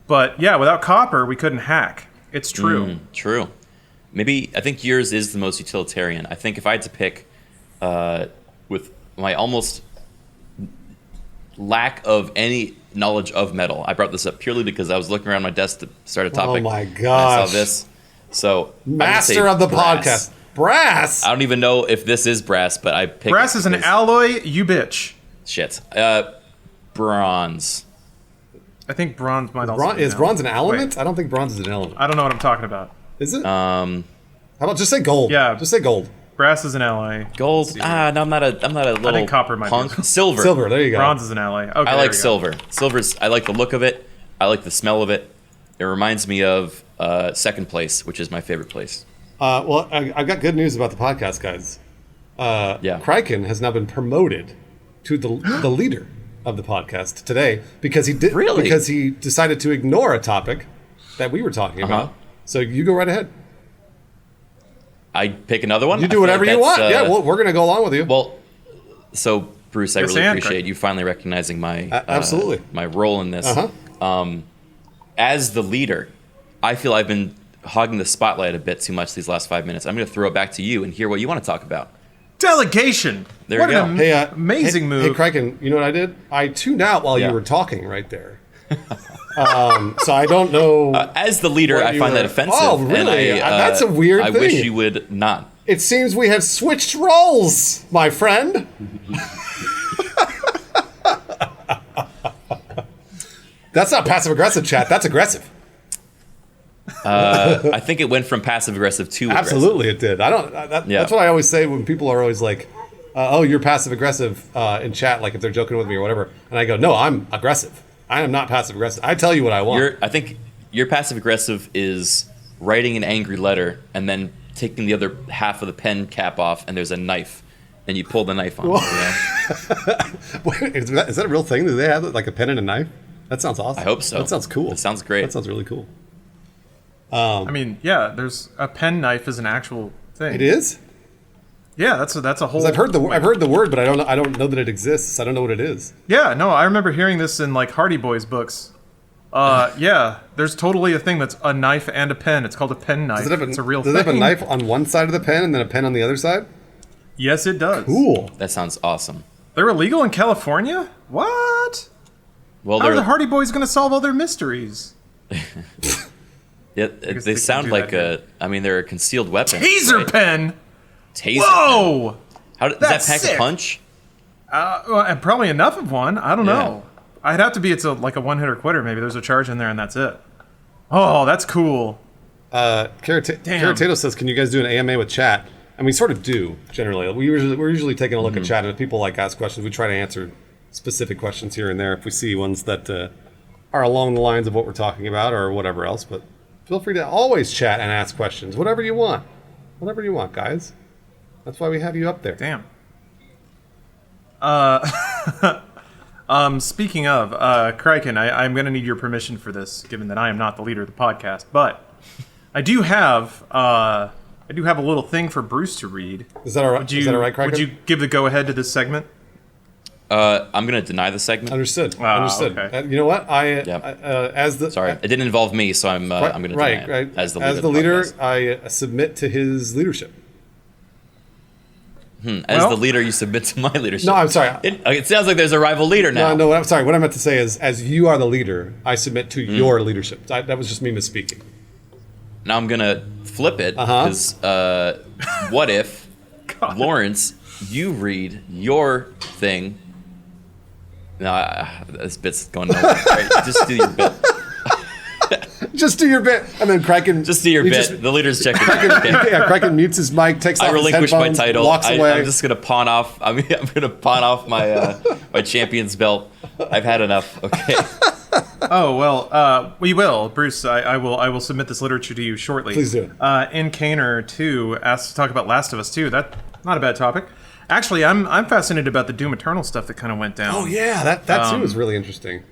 But yeah, without copper, we couldn't hack. It's true. True. Maybe I think yours is the most utilitarian. I think if I had to pick, with my almost lack of any knowledge of metal. I brought this up purely because I was looking around my desk to start a topic. Oh my and I gosh. saw this. So Master of the podcast. Brass. I don't even know if this is brass, but I picked Brass is an alloy, you bitch. Shit. Bronze. I think bronze might also be Is bronze an element? Wait, I don't think bronze is an element. I don't know what I'm talking about. Is it? Um, How about just say gold? Yeah. Just say gold. Brass is an alloy. Gold. No, I'm not a little think copper might be punk. as well. Silver. Silver. There you go. Bronze is an alloy. Okay, I there like we go. silver. Silver's. I like the look of it. I like the smell of it. It reminds me of second place, which is my favorite place. Well, I've got good news about the podcast, guys. Yeah. Criken has now been promoted to the leader of the podcast today because he did Really? because he decided to ignore a topic that we were talking about. So you go right ahead. I pick another one. You I do feel whatever like you want. that's, Yeah, well, we're going to go along with you. Well, so Bruce, I Yes, really and appreciate Craig. you finally recognizing my absolutely. my role in this. Uh-huh. As the leader, I feel I've been hogging the spotlight a bit too much these last 5 minutes. I'm going to throw it back to you and hear what you want to talk about. Delegation. There what you an go. Hey, amazing hey, move. Hey, Criken, you know what I did? I tuned out while Yeah. you were talking right there. So I don't know. As the leader, What I you find were- that offensive. Oh, and really? I, That's a weird I thing. wish you would not. It seems we have switched roles, my friend. That's not passive aggressive, chat. That's aggressive. I think it went from passive aggressive to aggressive. Absolutely, it did. Yeah. That's what I always say when people are always like, "Oh, you're passive aggressive" in chat, like if they're joking with me or whatever, and I go, "No, I'm aggressive. I am not passive aggressive. I tell you what I want." I think your passive aggressive is writing an angry letter and then taking the other half of the pen cap off, and there's a knife, and you pull the knife on. Wait, is that a real thing? Do they have like a pen and a knife? That sounds awesome. I hope so. That sounds cool. That sounds great. That sounds really cool. I mean, yeah, there's a pen knife is an actual thing. It is. Yeah, that's a whole. 'Cause I've heard the word, but I don't know that it exists. I don't know what it is. Yeah, no, I remember hearing this in like Hardy Boys books. Yeah, there's totally a thing that's a knife and a pen. It's called a pen knife. It's a real does thing. it have a knife on one side of the pen and then a pen on the other side? Yes, it does. Cool. That sounds awesome. They're illegal in California? What? Well, How are the they're Hardy Boys going to solve all their mysteries? yeah, they they can sound do like that they're a concealed weapon. Taser right? pen. Taser. Whoa. Pen. How does that That's pack sick. a punch? Well, and probably enough of one. I don't Yeah. know. I'd have to be. It's like a one hitter quitter. Maybe there's a charge in there and that's it. Oh, that's cool. Damn. Caratato says, "Can you guys do an AMA with chat?" And we sort of do generally. We're usually taking a look at chat, and if people like ask questions, we try to answer specific questions here and there if we see ones that are along the lines of what we're talking about or whatever else. But feel free to always chat and ask questions, whatever you want, guys. That's why we have you up there. Damn. Speaking of, Criken, I'm going to need your permission for this, given that I am not the leader of the podcast. But I do have a little thing for Bruce to read. Is that all right? Is that all right, Criken? Would you give the go ahead to this segment? I'm going to deny the segment. Understood. Ah, Understood. okay. You know what? Yep. As the Sorry, it didn't involve me, so I'm going to deny it. Right. As the leader. As of the the leader, podcast. I submit to his leadership. As Well- the leader, you submit to my leadership. No, I'm sorry. It sounds like there's a rival leader now. No, I'm sorry. What I meant to say is, as you are the leader, I submit to Hmm. your leadership. That was just me misspeaking. Now I'm gonna flip it because what if Lawrence, you read your thing? No, this bit's going nowhere. Right, just do your bit. Just do your bit, and then Criken. Just do your he bit. just- The leader's checking. Yeah, Criken mutes his mic, takes I off his relinquish my headphones, title. walks away. I'm just gonna pawn off. I'm gonna pawn off my my champion's belt. I've had enough. Okay. Oh well, we will, Bruce. I will submit this literature to you shortly. Please do. In Caner 2 asks to talk about Last of Us 2. That's not a bad topic. Actually, I'm fascinated about the Doom Eternal stuff that kind of went down. Oh yeah, that too is really interesting.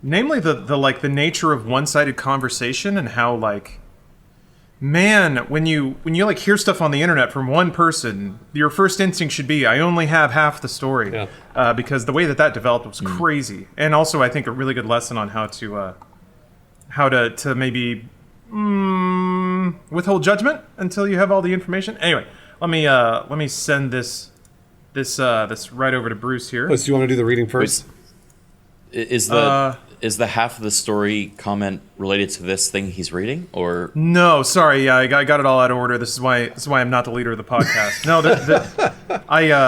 Namely, the nature of one-sided conversation and how man, when you like hear stuff on the internet from one person, your first instinct should be, I only have half the story. Yeah. Because the way that developed was crazy, and also I think a really good lesson on how to maybe withhold judgment until you have all the information. Anyway, let me send this right over to Bruce here. Do you want to do the reading first? Is the half of the story comment related to this thing he's reading, or No, sorry. Yeah, I got it all out of order. This is why I'm not the leader of the podcast. No,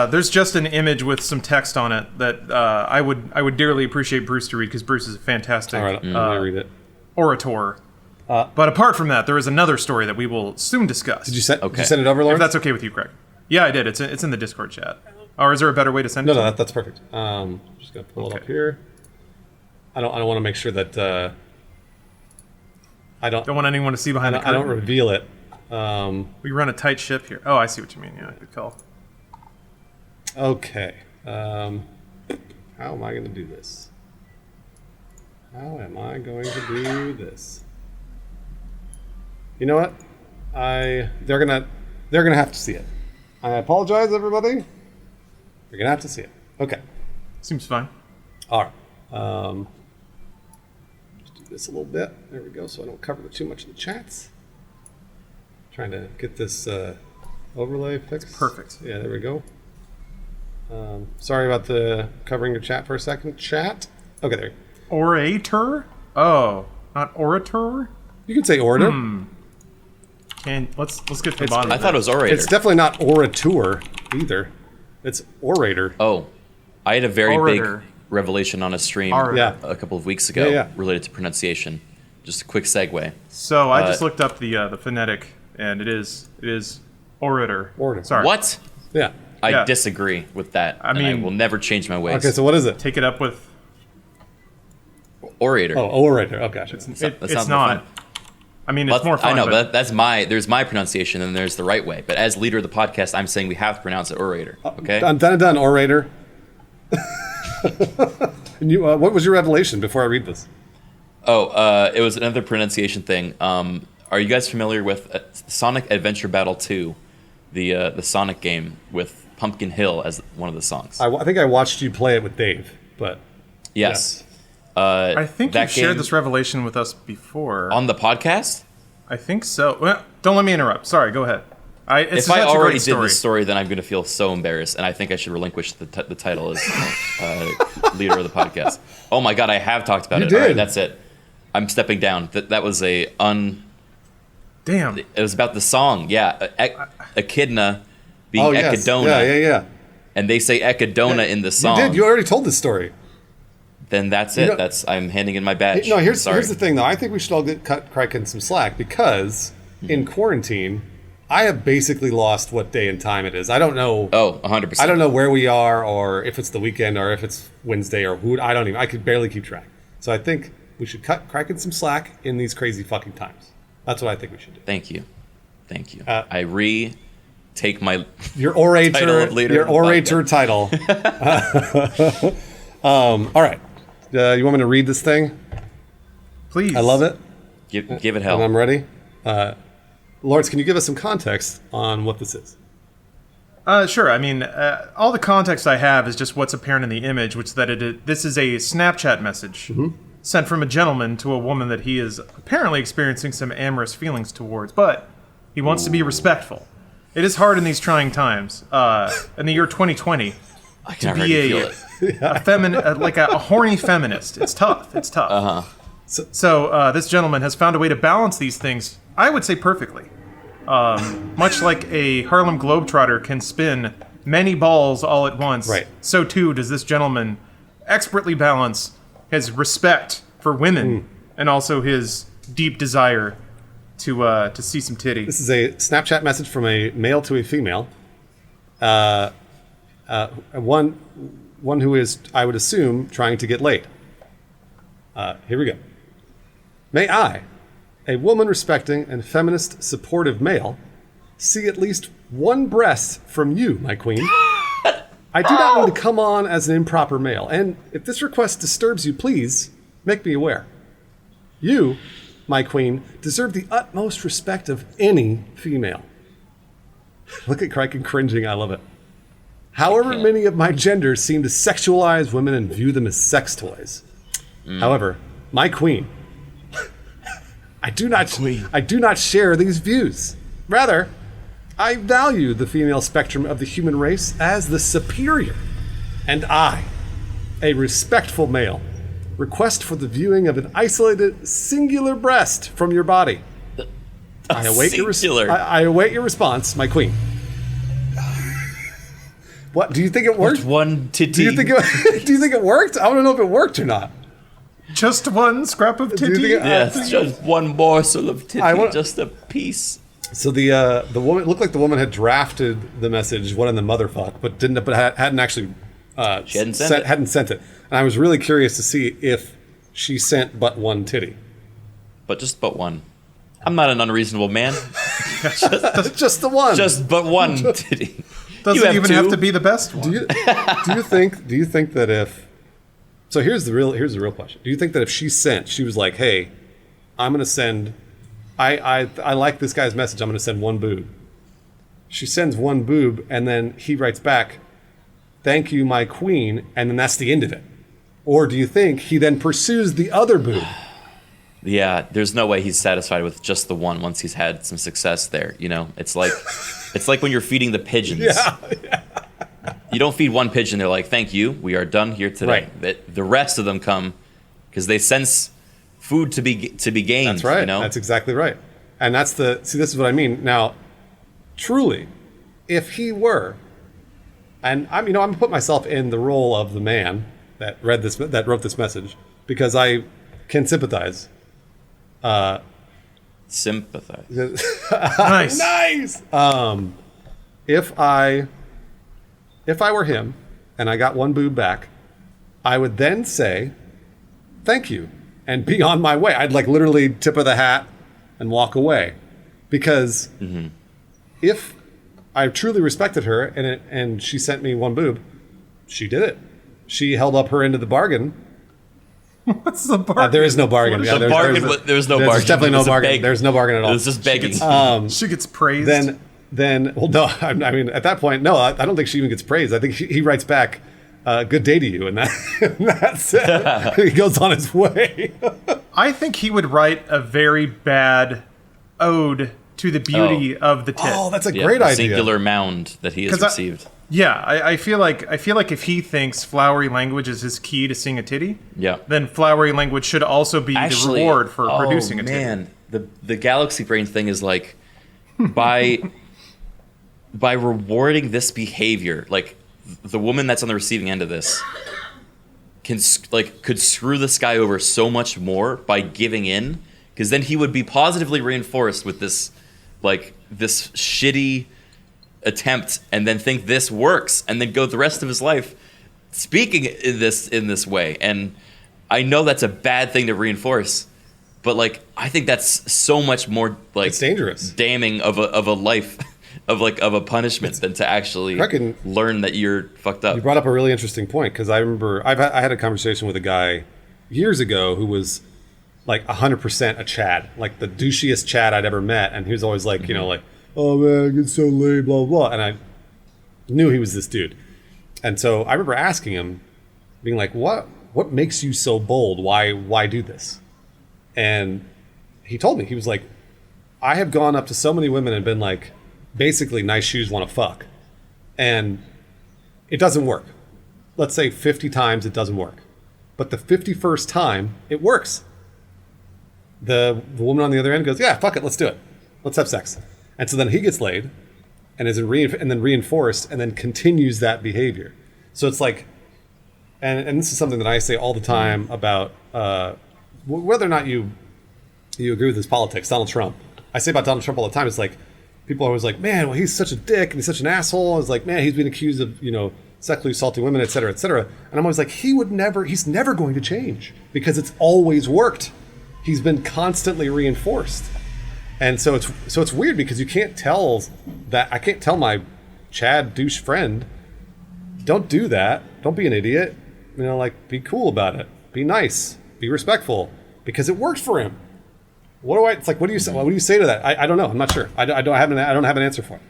there's just an image with some text on it that I would dearly appreciate Bruce to read, because Bruce is a fantastic All right, I'm gonna read it. orator. But apart from that, there is another story that we will soon discuss. Did you send Okay. it over, If Lawrence? that's okay with you, Craig. Yeah, I did. It's in the Discord chat. Or is there a better way to send it? No, that's perfect. Just gonna pull it Okay. up here. I don't want to make sure that I don't Don't want anyone to see behind the I curtain. don't reveal it. We run a tight ship here. Oh, I see what you mean. Yeah, good call. Okay. How am I going to do this? How am I going to do this? You know what? They're gonna have to see it. I apologize, everybody. You're gonna have to see it. Okay. Seems fine. All right. Just do this a little bit. There we go. So I don't cover too much of the chats. Trying to get this overlay fixed. Perfect. Yeah, there we go. Sorry about the covering your chat for a second. Chat. Okay, there. Orator? Oh, not orator? You can say orator. Let's get to the bottom. I of thought it that. was orator. It's definitely not orator either. It's orator. Oh, I had a very Orator. big revelation on a stream Orator. Yeah. a couple of weeks ago Yeah. related to pronunciation. Just a quick segue. So I just looked up the phonetic, and it is orator. Orator. Sorry. What? Yeah. I Yeah. disagree with that. I and mean- I will never change my ways. Okay, so what is it? Take it up with. Orator. Oh, orator. Oh, gotcha. That It's sounds more not. fun. I mean, it's But more fun. I know, but but there's my pronunciation, and there's the right way. But as leader of the podcast, I'm saying we have to pronounce it orator. Okay. Done, orator. And you, what was your revelation before I read this? Oh, it was another pronunciation thing. Are you guys familiar with Sonic Adventure Battle 2, the Sonic game with Pumpkin Hill as one of the songs? I think I watched you play it with Dave, but Yes. I think that you've shared game- this revelation with us before. On the podcast? I think so. Well, don't let me interrupt. Sorry, go ahead. It's If I such a already great did story. this story, then I'm going to feel so embarrassed, and I think I should relinquish the title as leader of the podcast. Oh my god, I have talked about You it. All right, did. that's it. I'm stepping down. That was Damn. It was about the song. Yeah, Echidna being oh yes, Echidona, yeah. and they say Echidona in the song. You did. You already told this story. Then that's it. know- I'm handing in my badge. No, here's Sorry. the thing though. I think we should all cut Criken some slack because in quarantine, I have basically lost what day and time it is. I don't know. Oh, 100%. I don't know where we are, or if it's the weekend, or if it's Wednesday, or who. I don't even. I could barely keep track. So I think we should cut Criken some slack in these crazy fucking times. That's what I think we should do. Thank you. I take my Your orator, Title of leader your of the orator title. All right. You want me to read this thing? Please. I love it, give it and hell. I'm ready. Lawrence, can you give us some context on what this is? Sure. I mean, all the context I have is just what's apparent in the image, which is that this is a Snapchat message sent from a gentleman to a woman that he is apparently experiencing some amorous feelings towards, but he wants to be respectful. It is hard in these trying times. In the year 2020, I can to already be feel it. like a horny feminist. It's tough. It's tough. So this gentleman has found a way to balance these things, I would say perfectly. Much like a Harlem Globetrotter can spin many balls all at once, Right. so too does this gentleman expertly balance his respect for women and also his deep desire to see some titty. This is a Snapchat message from a male to a female. One who is, I would assume, trying to get laid. Here we go. May I, a woman respecting and feminist supportive male, see at least one breast from you, my queen. I do not mean to come on as an improper male, and if this request disturbs you, please make me aware. You, my queen, deserve the utmost respect of any female. Look at Criken cringing, I love it. However many of my genders seem to sexualize women and view them as sex toys. However, my queen, I do not share these views. Rather, I value the female spectrum of the human race as the superior. And I, a respectful male, Request for the viewing of an isolated, singular breast from your body. I await your response, my queen. What? Do you think it worked? With one titty. Do you think it worked? I want to know if it worked or not. Just one scrap of Do you titty. think it- Yes, just one morsel of titty, I want- just a piece. So the woman it looked like the woman had drafted the message, what in the motherfuck, but hadn't actually She hadn't sent it. hadn't sent it. And I was really curious to see if she sent but one titty. But one. I'm not an unreasonable man. Just the one. Just but one titty. Doesn't even two. have to be the best one. do you think that if so here's the real question. Do you think that if she was like, hey, I'm gonna send I like this guy's message, I'm gonna send one boob. She sends one boob and then he writes back, thank you, my queen, and then that's the end of it. Or do you think he then pursues the other boob? Yeah, there's no way he's satisfied with just the one once he's had some success there. You know, it's like when you're feeding the pigeons. Yeah. You don't feed one pigeon. They're like, "Thank you, we are done here today." Right. The rest of them come because they sense food to be gained. That's right. You know? That's exactly right. And this is what I mean. Now, truly, if he were, and I'm gonna put myself in the role of the man that wrote this message because I can sympathize. Sympathize. Nice. Nice. If I were him and I got one boob back, I would then say thank you and be on my way. I'd like literally tip of the hat and walk away, because if I truly respected her and she sent me one boob, she did it. She held up her end of the bargain. What's the bargain? There is no bargain. Yeah, There's no there's bargain. definitely It no was a bargain. beg. There's no bargain at all. It was just begging. She gets praised. Well, no, I mean, at that point, no, I don't think she even gets praised. I think he writes back, good day to you, and that's it. He goes on his way. I think he would write a very bad ode to the beauty of the tit. Oh, that's a Yeah, great the idea. singular mound that he has 'Cause I- received. Yeah, I feel like if he thinks flowery language is his key to seeing a titty, Yeah. then flowery language should also be the reward for producing a titty. Man, the galaxy brain thing is like by rewarding this behavior, like the woman that's on the receiving end of this could screw this guy over so much more by giving in, because then he would be positively reinforced with this shitty attempt and then think this works and then go the rest of his life speaking in this way. And I know that's a bad thing to reinforce, but like I think that's so much more like It's dangerous. damning of a life of a punishment than to actually Criken, learn that you're fucked up. You brought up a really interesting point, because I remember I had a conversation with a guy years ago who was like 100% a Chad, like the douchiest Chad I'd ever met, and he was always like, like, oh man, I get so late, blah blah, and I knew he was this dude, and so I remember asking him, being like, what makes you so bold? Why do this? And he told me, he was like, I have gone up to so many women and been like, basically, nice shoes, want to fuck, and it doesn't work. Let's say 50 times it doesn't work, but the 51st time it works. The woman on the other end goes, yeah, fuck it, let's do it, let's have sex. And so then he gets laid, and then reinforced, and then continues that behavior. So it's like, and this is something that I say all the time about whether or not you agree with his politics. Donald Trump, I say about Donald Trump all the time. It's like people are always like, man, well, he's such a dick and he's such an asshole. It's like, man, he's been accused of sexually assaulting women, et cetera, et cetera. And I'm always like, he's never going to change, because it's always worked. He's been constantly reinforced. And so it's weird, because I can't tell my Chad douche friend, don't do that. Don't be an idiot. Be cool about it. Be nice. Be respectful, because it worked for him. What do you say? What do you say to that? I don't know. I'm not sure. I don't have an answer for it.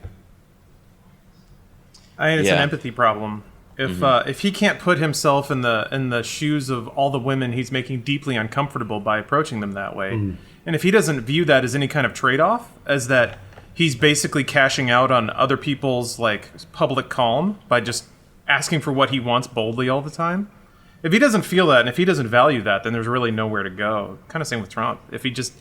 I mean, it's an Yeah. empathy problem. If he can't put himself in the shoes of all the women he's making deeply uncomfortable by approaching them that way, and if he doesn't view that as any kind of trade-off, as that he's basically cashing out on other people's like public calm by just asking for what he wants boldly all the time, if he doesn't feel that and if he doesn't value that, then there's really nowhere to go. Kind of same with Trump. If he's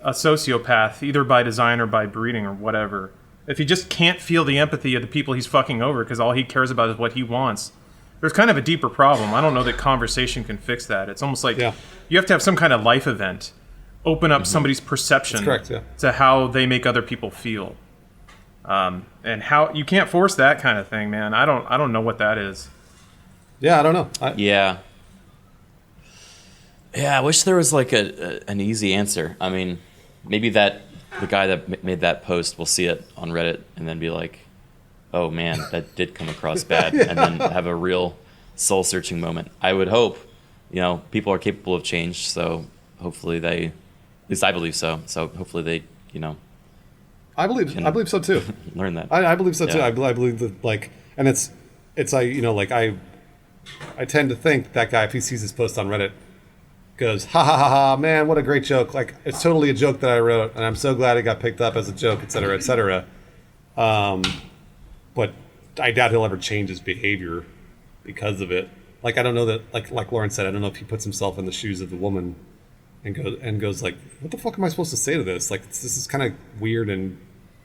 a sociopath, either by design or by breeding or whatever, if he just can't feel the empathy of the people he's fucking over because all he cares about is what he wants, there's kind of a deeper problem. I don't know that conversation can fix that. It's almost like you have to have some kind of life event open up somebody's perception to how they make other people feel. And how you can't force that kind of thing, man. I don't know what that is. Yeah, I don't know. Yeah, I wish there was like an easy answer. I mean, maybe the guy that made that post will see it on Reddit and then be like, "Oh man, that did come across bad," and then have a real soul-searching moment. I would hope, people are capable of change, so hopefully at least I believe so. So hopefully they, I believe so too. Learn that. I believe so too. I believe that and I tend to think that guy, if he sees his post on Reddit, goes, ha ha ha ha, man, what a great joke. Like, it's totally a joke that I wrote, and I'm so glad it got picked up as a joke, et cetera, et cetera. But I doubt he'll ever change his behavior because of it. Like, I don't know that, like Lauren said, I don't know if he puts himself in the shoes of the woman and goes like, what the fuck am I supposed to say to this? Like, this is kind of weird and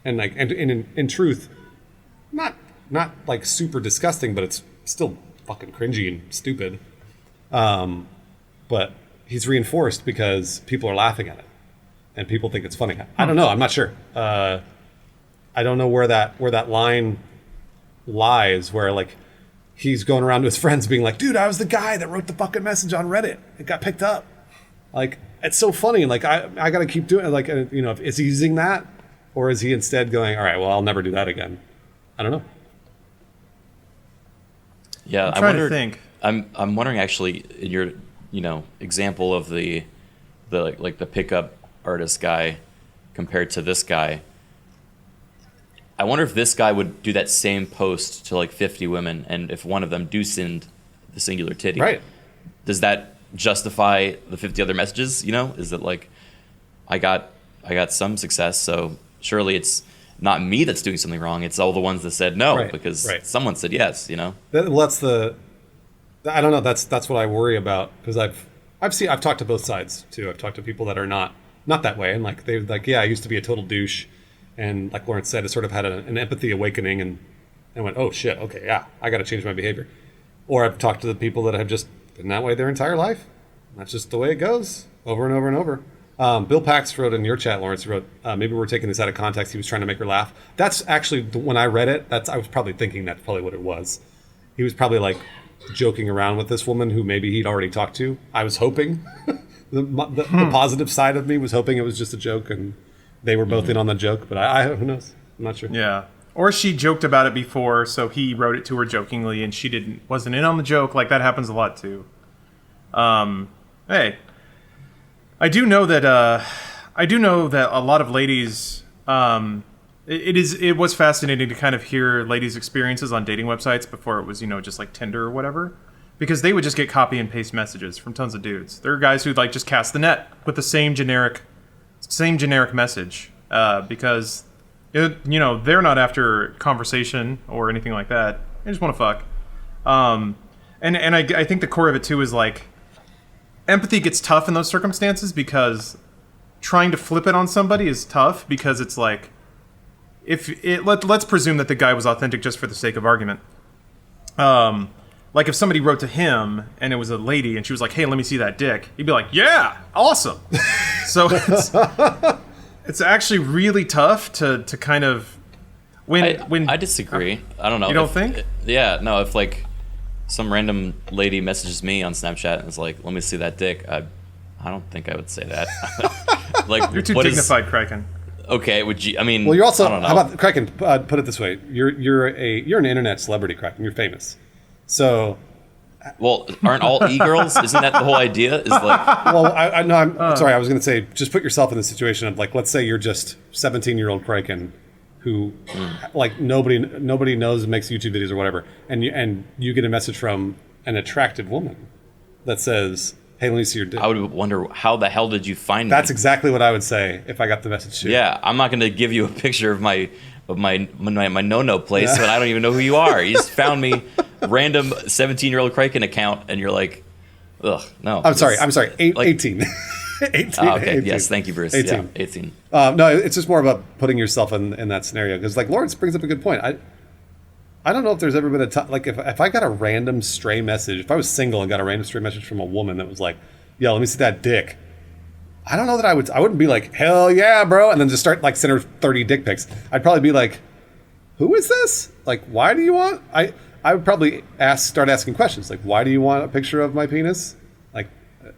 in truth, not like super disgusting, but it's still fucking cringy and stupid. But he's reinforced because people are laughing at it and people think it's funny. I don't know. I'm not sure. I don't know where that line lies, where like he's going around to his friends being like, dude, I was the guy that wrote the fucking message on Reddit. It got picked up. Like, it's so funny. Like, I got to keep doing it. Like, is he using that, or is he instead going, all right, well, I'll never do that again? I don't know. Yeah, I'm trying to think. I'm wondering actually, in your example of the pickup artist guy compared to this guy, I wonder if this guy would do that same post to like 50 women, and if one of them do send the singular titty, right? Does that justify the 50 other messages? Is it like, I got some success, so surely it's not me that's doing something wrong. It's all the ones that said no, because someone said yes. Well, that's I don't know. That's what I worry about, because I've talked to both sides too. I've talked to people that are not that way, and like they're like, yeah, I used to be a total douche, and like Lawrence said, it sort of had an empathy awakening and went, oh shit, okay, yeah, I got to change my behavior. Or I've talked to the people that have just been that way their entire life. That's just the way it goes, over and over and over. Bill Pax wrote in your chat, Lawrence, wrote, maybe we're taking this out of context. He was trying to make her laugh. That's actually, when I read it, I was probably thinking that's probably what it was. He was probably like joking around with this woman who maybe he'd already talked to. I was hoping. the positive side of me was hoping it was just a joke and they were both in on the joke. But who knows? I'm not sure. Yeah. Or she joked about it before, so he wrote it to her jokingly and she wasn't in on the joke. Like, that happens a lot too. Hey. I do know that a lot of ladies. It was fascinating to kind of hear ladies' experiences on dating websites before it was just like Tinder or whatever, because they would just get copy and paste messages from tons of dudes. There are guys who'd like just cast the net with the same generic message because they're not after conversation or anything like that. They just want to fuck. And I think the core of it too is like, empathy gets tough in those circumstances because trying to flip it on somebody is tough, because it's like, let's presume that the guy was authentic just for the sake of argument. Like if somebody wrote to him and it was a lady and she was like, hey, let me see that dick, he'd be like, yeah, awesome. So it's actually really tough to kind of when I disagree. I don't know. You don't think? Yeah, no. If like some random lady messages me on Snapchat and is like, let me see that dick, I don't think I would say that. Like, you're too dignified, Criken. Okay, would you? I mean, well, you're also. I don't know. How about Criken? Put it this way: you're an internet celebrity, Criken. You're famous, so. Well, aren't all e-girls? Isn't that the whole idea? Is like. Well, I'm sorry. I was going to say, just put yourself in the situation of like, let's say you're just 17-year-old Criken, who like nobody knows and makes YouTube videos or whatever, and you get a message from an attractive woman that says, hey, let me see your dick. I would wonder, how the hell did you find me? That's exactly what I would say if I got the message too. Yeah, I'm not going to give you a picture of my no-no place, but I don't even know who you are. You just found me random 17-year-old Criken account, and you're like, ugh, no. I'm sorry. 18. 18. Okay. 18. Yes, thank you, Bruce. 18. Yeah, 18. No, it's just more about putting yourself in that scenario. Because like Lawrence brings up a good point. I don't know if there's ever been a time, like if I got a random stray message, if I was single and got a random stray message from a woman that was like, yo, let me see that dick. I don't know that I wouldn't be like, hell yeah, bro. And then just start like send her 30 dick pics. I'd probably be like, who is this? Like, why do you want, I would probably start asking questions. Like, why do you want a picture of my penis?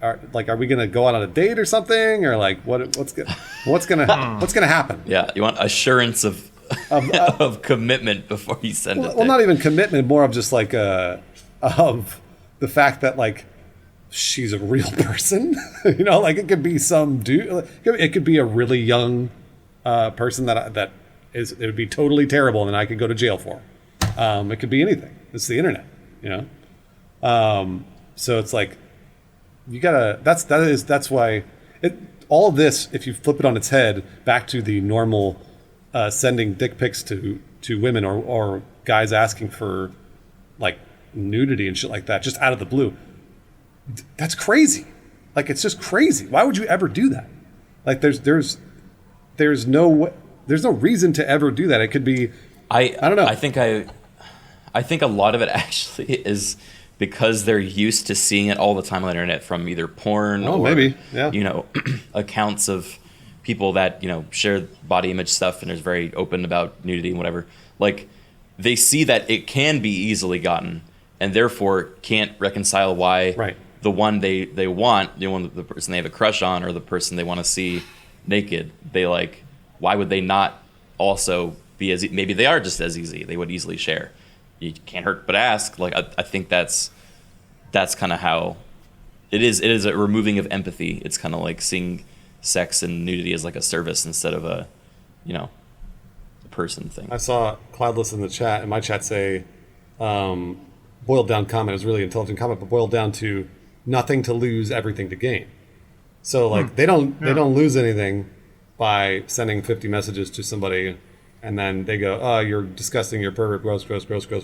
Are we gonna go out on a date or something, or like what's gonna happen? Yeah, you want assurance of of commitment before you send it. Well, not even commitment, more of just like of the fact that like she's a real person. You know, like it could be some dude. It could be a really young person that it would be totally terrible, and then I could go to jail for. It could be anything. It's the internet, you know. So it's like. You gotta. That's why. All of this, if you flip it on its head, back to the normal sending dick pics to women or guys asking for like nudity and shit like that, just out of the blue. That's crazy. Like it's just crazy. Why would you ever do that? Like there's no reason to ever do that. It could be. I don't know. I think a lot of it actually is. Because they're used to seeing it all the time on the internet from either porn or maybe. Yeah. You know, accounts of people that, you know, share body image stuff and is very open about nudity and whatever. Like they see that it can be easily gotten and therefore can't reconcile why the one they want, the person they have a crush on or the person they want to see naked, they like, why would they not also be as maybe they are just as easy. They would easily share. You can't hurt but ask. Like I think that's kind of how it is. It is a removing of empathy. It's kind of like seeing sex and nudity as like a service instead of a, you know, a person thing. I saw Cloudless in the chat, in my chat say, boiled down comment. It was a really intelligent comment, but boiled down to nothing to lose, everything to gain. So like they don't lose anything by sending 50 messages to somebody. And then they go, oh, you're disgusting, you're pervert, gross,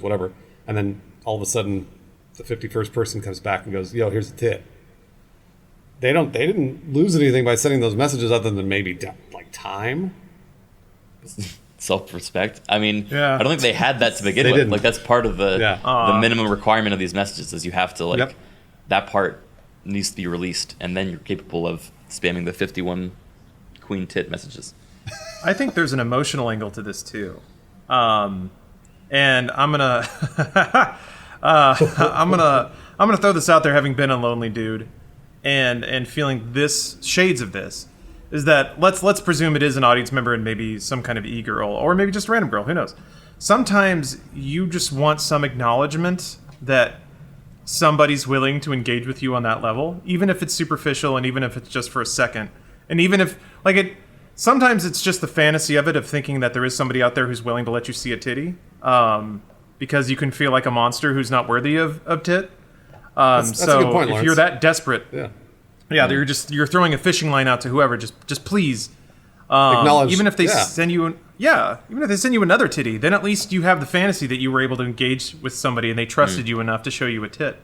whatever. And then all of a sudden, the 51st person comes back and goes, yo, here's a tit. They didn't lose anything by sending those messages other than maybe like time. Self-respect. I mean, yeah. I don't think they had that to begin with. Didn't. Like that's part of the minimum requirement of these messages is you have to like that part needs to be released, and then you're capable of spamming the 51 queen tit messages. I think there's an emotional angle to this too, and I'm gonna I'm gonna throw this out there, having been a lonely dude, and feeling this shades of this, is that let's presume it is an audience member and maybe some kind of e-girl or maybe just a random girl. Who knows? Sometimes you just want some acknowledgement that somebody's willing to engage with you on that level, even if it's superficial and even if it's just for a second, and even if like it. Sometimes it's just the fantasy of it, of thinking that there is somebody out there who's willing to let you see a titty, because you can feel like a monster who's not worthy of tit. That's a good point, if Lawrence. you're that desperate, yeah, you're throwing a fishing line out to whoever. Just please acknowledge. Even if they send you, even if they send you another titty, then at least you have the fantasy that you were able to engage with somebody and they trusted you enough to show you a tit.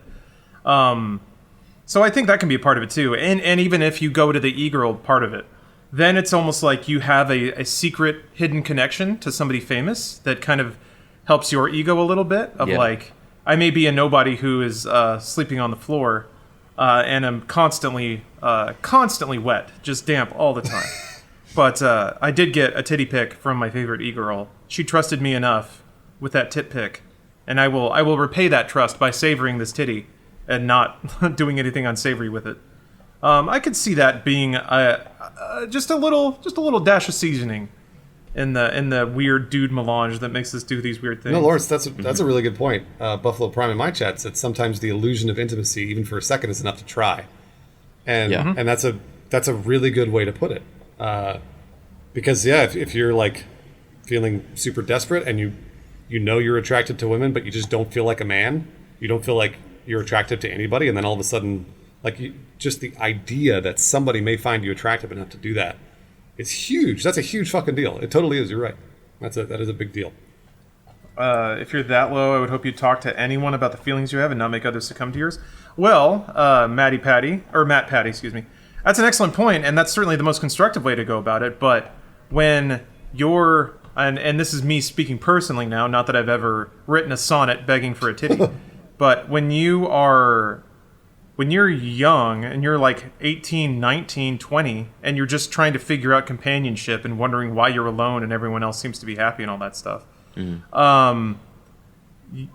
So I think that can be a part of it too. And even if you go to the e-girl part of it, then it's almost like you have a secret hidden connection to somebody famous that kind of helps your ego a little bit of like, I may be a nobody who is sleeping on the floor and I'm constantly wet, just damp all the time. But I did get a titty pic from my favorite e-girl. She trusted me enough with that tit pic, and I will repay that trust by savoring this titty and not doing anything unsavory with it. I could see that being just a little dash of seasoning in the weird dude melange that makes us do these weird things. No, Lawrence, that's a really good point. Buffalo Prime in my chat said sometimes the illusion of intimacy, even for a second, is enough to try, and and that's a really good way to put it. Because if you're like feeling super desperate and you know you're attracted to women, but you just don't feel like a man, you don't feel like you're attracted to anybody, and then all of a sudden, just the idea that somebody may find you attractive enough to do that, it's huge. That's a huge fucking deal. It totally is. You're right. That is a big deal. If you're that low, I would hope you talk to anyone about the feelings you have and not make others succumb to yours. Well, Matt Patty, excuse me. That's an excellent point, and that's certainly the most constructive way to go about it. But when you're, and this is me speaking personally now, not that I've ever written a sonnet begging for a titty, but when you're young and you're like 18, 19, 20, and you're just trying to figure out companionship and wondering why you're alone and everyone else seems to be happy and all that stuff.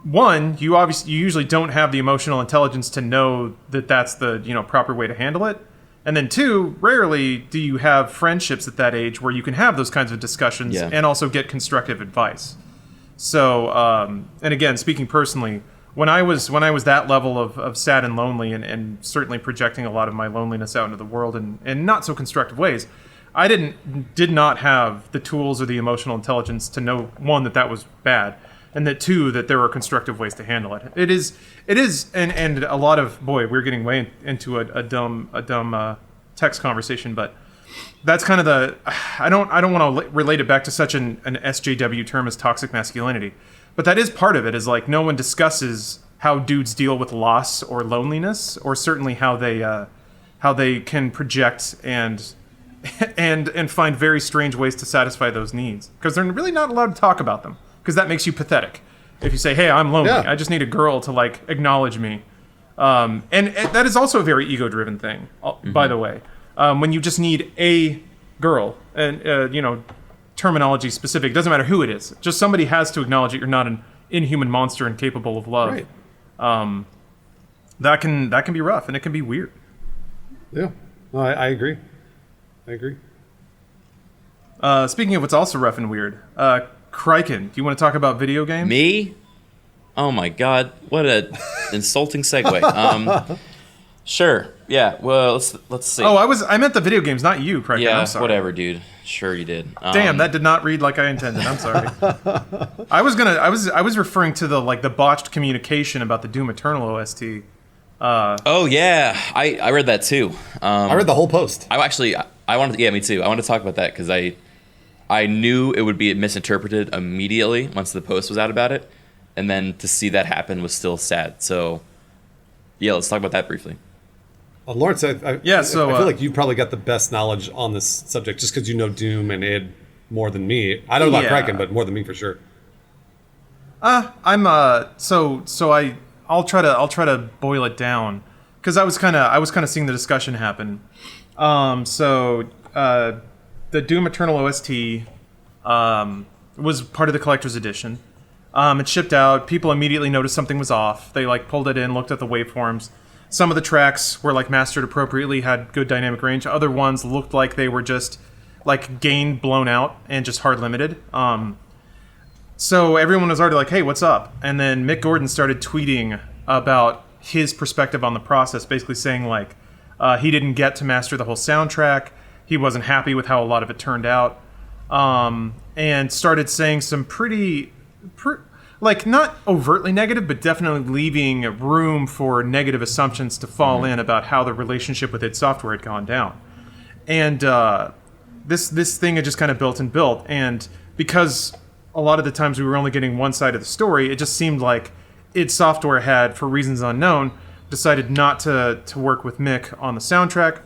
One, you usually don't have the emotional intelligence to know that that's the proper way to handle it. And then two, rarely do you have friendships at that age where you can have those kinds of discussions and also get constructive advice. So, and again, speaking personally, when I was that level of sad and lonely and certainly projecting a lot of my loneliness out into the world in not so constructive ways, I did not have the tools or the emotional intelligence to know, one, that was bad, and that two, that there are constructive ways to handle it. It is, and a lot of, boy, we're getting way into a dumb text conversation, but that's kind of I don't want to relate it back to such an SJW term as toxic masculinity, but that is part of it. Is like no one discusses how dudes deal with loss or loneliness, or certainly how they can project and find very strange ways to satisfy those needs, because they're really not allowed to talk about them. Because that makes you pathetic. If you say, "Hey, I'm lonely. I just need a girl to like acknowledge me," and that is also a very ego-driven thing, by the way. When you just need a girl, and terminology specific, doesn't matter who it is. Just somebody has to acknowledge that you're not an inhuman monster and capable of love. Right. That can be rough and it can be weird. Yeah, no, I agree. Speaking of what's also rough and weird, Criken, do you want to talk about video games? Me? Oh my god, what a insulting segue. Sure. Yeah. Well, let's see. Oh, I meant the video games, not you, Criken. Yeah, I'm sorry. whatever, dude. Sure you did. Damn, that did not read like I intended. I'm sorry. I was referring to the botched communication about the Doom Eternal OST. Oh yeah, I read that too. I read the whole post. I wanted to, me too. I wanted to talk about that because I knew it would be misinterpreted immediately once the post was out about it, and then to see that happen was still sad. So, yeah, let's talk about that briefly. Lawrence, I feel I like you probably got the best knowledge on this subject just because you know Doom and id more than me. I don't know about Criken, but more than me for sure. I'll try to boil it down because I was kind of seeing the discussion happen. The Doom Eternal OST was part of the collector's edition. It shipped out. People immediately noticed something was off. They pulled it in, looked at the waveforms. Some of the tracks were mastered appropriately, had good dynamic range. Other ones looked like they were just gain blown out and just hard limited. So everyone was already like, "Hey, what's up?" And then Mick Gordon started tweeting about his perspective on the process, basically saying he didn't get to master the whole soundtrack. He wasn't happy with how a lot of it turned out, and started saying some pretty not overtly negative, but definitely leaving room for negative assumptions to fall in about how the relationship with id Software had gone down. And this thing had just kind of built, and because a lot of the times we were only getting one side of the story, it just seemed like id Software had, for reasons unknown, decided not to work with Mick on the soundtrack.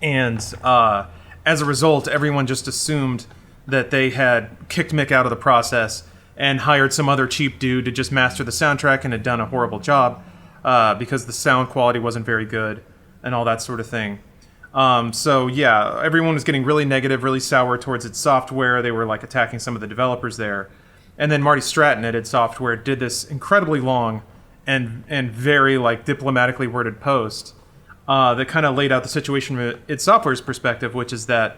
And as a result, everyone just assumed that they had kicked Mick out of the process and hired some other cheap dude to just master the soundtrack and had done a horrible job because the sound quality wasn't very good and all that sort of thing. So yeah, everyone was getting really negative, really sour towards id Software. They were attacking some of the developers there. And then Marty Stratton at id Software did this incredibly long and very diplomatically worded post that kind of laid out the situation from id Software's perspective, which is that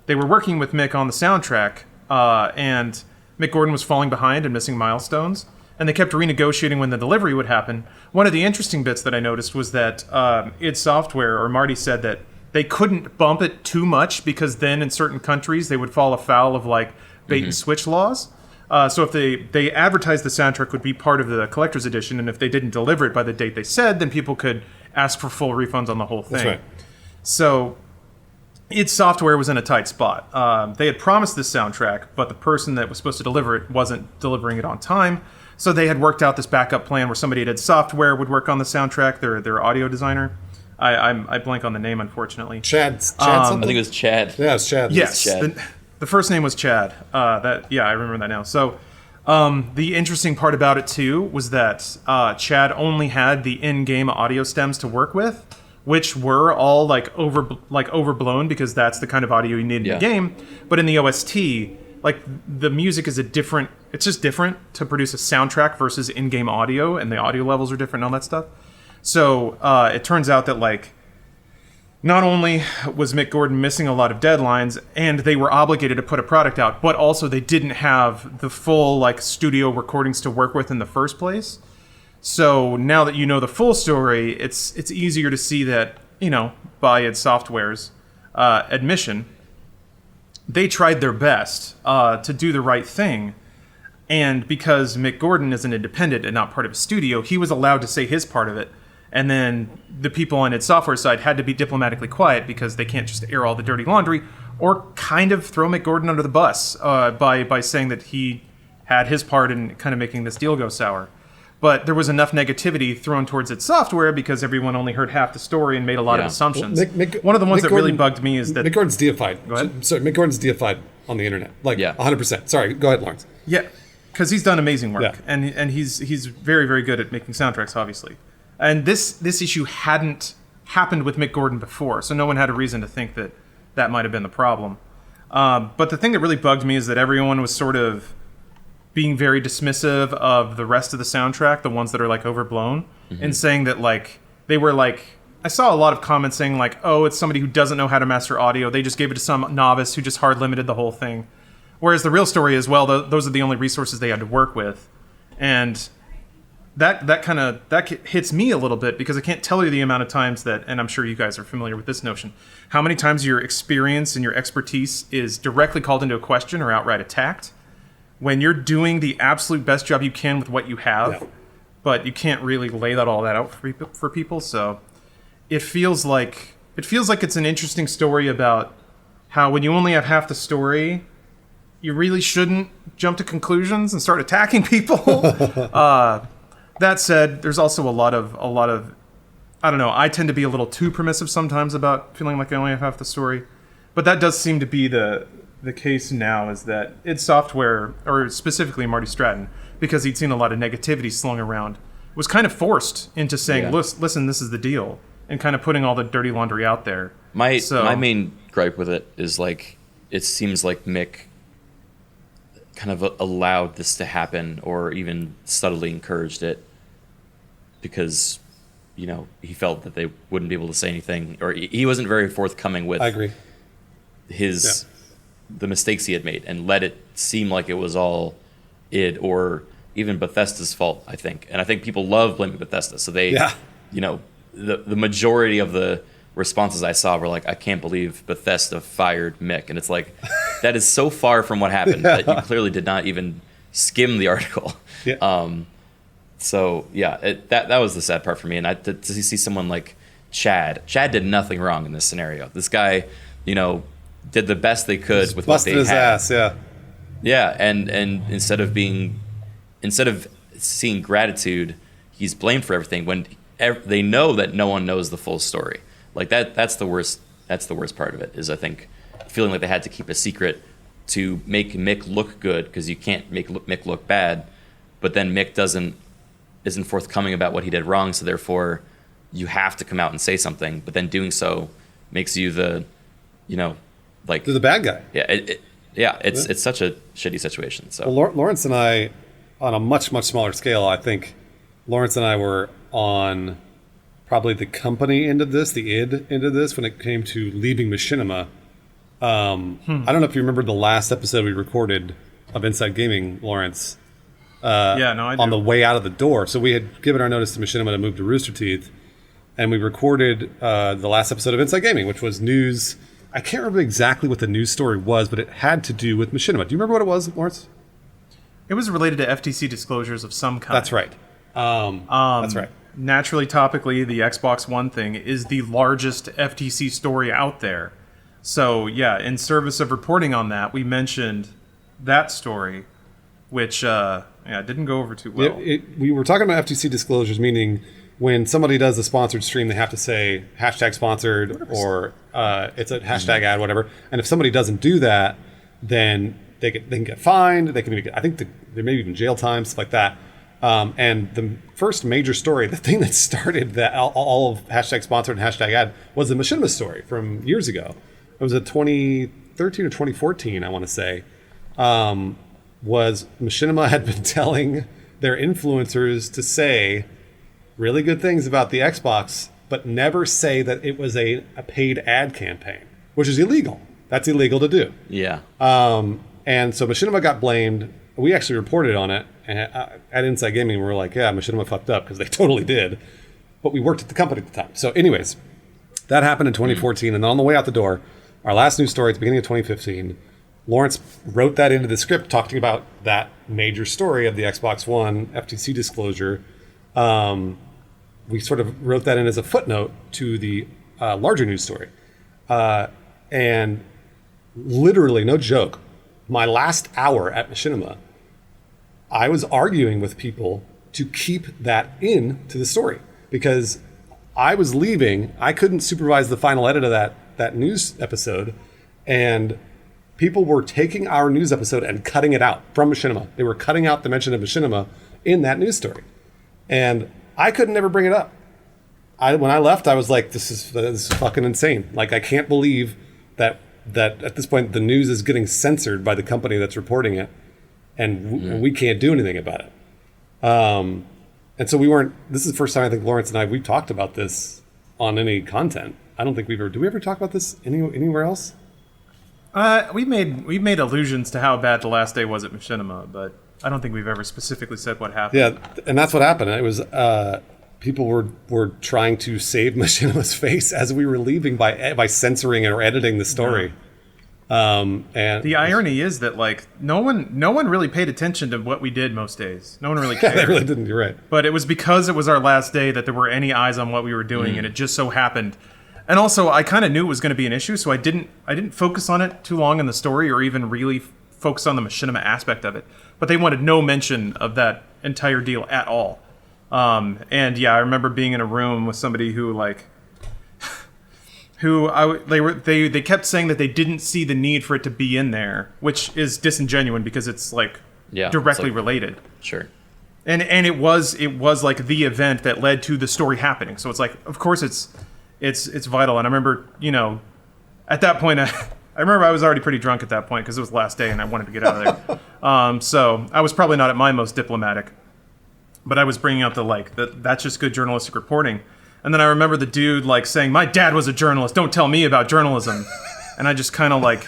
they were working with Mick on the soundtrack, and Mick Gordon was falling behind and missing milestones, and they kept renegotiating when the delivery would happen. One of the interesting bits that I noticed was that id Software, or Marty, said that they couldn't bump it too much because then in certain countries they would fall afoul of bait and switch laws. So if they advertised the soundtrack would be part of the collector's edition, and if they didn't deliver it by the date they said, then people could ask for full refunds on the whole thing. That's right. So id Software was in a tight spot. They had promised this soundtrack, but the person that was supposed to deliver it wasn't delivering it on time. So they had worked out this backup plan where somebody at id Software would work on the soundtrack, their audio designer. I blank on the name, unfortunately. Chad I something? think it was Chad. Yeah, it's Chad. Yes, Chad. the first name was Chad. I remember that now. So the interesting part about it too was that Chad only had the in-game audio stems to work with, which were all overblown because that's the kind of audio you need in the game. But in the OST, like the music is it's just different to produce a soundtrack versus in-game audio, and the audio levels are different and all that stuff. So it turns out that like not only was Mick Gordon missing a lot of deadlines, and they were obligated to put a product out, but also they didn't have the full like studio recordings to work with in the first place. So now that you know the full story, it's easier to see that, by id Software's admission, they tried their best to do the right thing. And because Mick Gordon is an independent and not part of a studio, he was allowed to say his part of it. And then the people on id Software side had to be diplomatically quiet because they can't just air all the dirty laundry or kind of throw Mick Gordon under the bus by saying that he had his part in kind of making this deal go sour. But there was enough negativity thrown towards id Software because everyone only heard half the story and made a lot of assumptions. One of the ones that really bugged me is that Mick Gordon's deified. Go ahead. Sorry, Mick Gordon's deified on the internet. 100%. Sorry, go ahead, Lawrence. Yeah, because he's done amazing work, Yeah. and he's very, very good at making soundtracks, obviously. And this issue hadn't happened with Mick Gordon before, so no one had a reason to think that might have been the problem. But the thing that really bugged me is that everyone was sort of being very dismissive of the rest of the soundtrack, the ones that are like overblown, and saying that like they were like, I saw a lot of comments saying like, oh, it's somebody who doesn't know how to master audio. They just gave it to some novice who just hard limited the whole thing. Whereas the real story is, well, those are the only resources they had to work with. And that hits me a little bit because I can't tell you the amount of times that, and I'm sure you guys are familiar with this notion, how many times your experience and your expertise is directly called into a question or outright attacked when you're doing the absolute best job you can with what you have, but you can't really lay all that out for people. So it feels like it's an interesting story about how when you only have half the story, you really shouldn't jump to conclusions and start attacking people. That said, there's also a lot of I don't know, I tend to be a little too permissive sometimes about feeling like I only have half the story. But that does seem to be the case now, is that id Software, or specifically Marty Stratton, because he'd seen a lot of negativity slung around, was kind of forced into saying, listen, this is the deal, and kind of putting all the dirty laundry out there. My main gripe with it is like, it seems like Mick kind of allowed this to happen, or even subtly encouraged it, because he felt that they wouldn't be able to say anything, or he wasn't very forthcoming with I agree. The mistakes he had made, and let it seem like it was all id or even Bethesda's fault, I think. And I think people love blaming Bethesda, so they the majority of the responses I saw were like, I can't believe Bethesda fired Mick. And it's like, that is so far from what happened that you clearly did not even skim the article. So that was the sad part for me. And to see someone like Chad did nothing wrong in this scenario. This guy, did the best they could with what they had. Busted his ass, Yeah, and instead of seeing gratitude, he's blamed for everything when they know that no one knows the full story. Like that's the worst part of it, is I think feeling like they had to keep a secret to make Mick look good, because you can't make Mick look bad, but then Mick isn't forthcoming about what he did wrong, so therefore you have to come out and say something, but then doing so makes you the like they're the bad guy. It's such a shitty situation. So Lawrence and I, on a much, much smaller scale, I think Lawrence and I were on probably the company end of this, the id end of this, when it came to leaving Machinima. I don't know if you remember the last episode we recorded of Inside Gaming, Lawrence. I do. On the way out of the door. So we had given our notice to Machinima to move to Rooster Teeth, and we recorded the last episode of Inside Gaming, which was news. I can't remember exactly what the news story was, but it had to do with Machinima. Do you remember what it was, Lawrence? It was related to FTC disclosures of some kind. That's right. That's right. Naturally, topically, the Xbox One thing is the largest FTC story out there. So yeah, in service of reporting on that, we mentioned that story, which didn't go over too well. We were talking about FTC disclosures, meaning when somebody does a sponsored stream, they have to say hashtag sponsored or it's a hashtag ad, whatever. And if somebody doesn't do that, then they can get fined. They can even I think there may be even jail time, stuff like that. And the first major story, the thing that started that all of hashtag sponsored and hashtag ad, was the Machinima story from years ago. It was a 2013 or 2014, I want to say. Was Machinima had been telling their influencers to say really good things about the Xbox, but never say that it was a paid ad campaign, which is illegal. That's illegal to do. Yeah. And so Machinima got blamed. We actually reported on it at Inside Gaming. We were like, yeah, Machinima fucked up, because they totally did. But we worked at the company at the time. So anyways, that happened in 2014. And then on the way out the door, our last news story at the beginning of 2015, Lawrence wrote that into the script, talking about that major story of the Xbox One FTC disclosure. We sort of wrote that in as a footnote to the larger news story. And literally, no joke, my last hour at Machinima, I was arguing with people to keep that in to the story, because I was leaving. I couldn't supervise the final edit of that news episode, and people were taking our news episode and cutting it out from Machinima. They were cutting out the mention of Machinima in that news story, and I couldn't ever bring it up. When I left, I was like, this is fucking insane. Like, I can't believe that at this point the news is getting censored by the company that's reporting it, and we can't do anything about it. And so we weren't. This is the first time I think Lawrence and we've talked about this on any content. I don't think do we ever talk about this anywhere else? We made allusions to how bad the last day was at Machinima, but I don't think we've ever specifically said what happened. Yeah, and that's what happened. It was people were trying to save Machinima's face as we were leaving by censoring it or editing the story. And the irony is that like no one really paid attention to what we did most days. No one really cared. They really didn't. You're right. But it was because it was our last day that there were any eyes on what we were doing, and it just so happened. And also, I kind of knew it was going to be an issue, so I didn't focus on it too long in the story, or even really focus on the Machinima aspect of it. But they wanted no mention of that entire deal at all. And yeah, I remember being in a room with somebody who like, they kept saying that they didn't see the need for it to be in there, which is disingenuous because it's like directly related. Sure. And it was like the event that led to the story happening. So it's like, of course it's vital. And I remember, at that point, I remember I was already pretty drunk at that point because it was the last day and I wanted to get out of there. So I was probably not at my most diplomatic, but I was bringing out that's just good journalistic reporting. And then I remember the dude like saying, "My dad was a journalist. Don't tell me about journalism." And I just kind of like,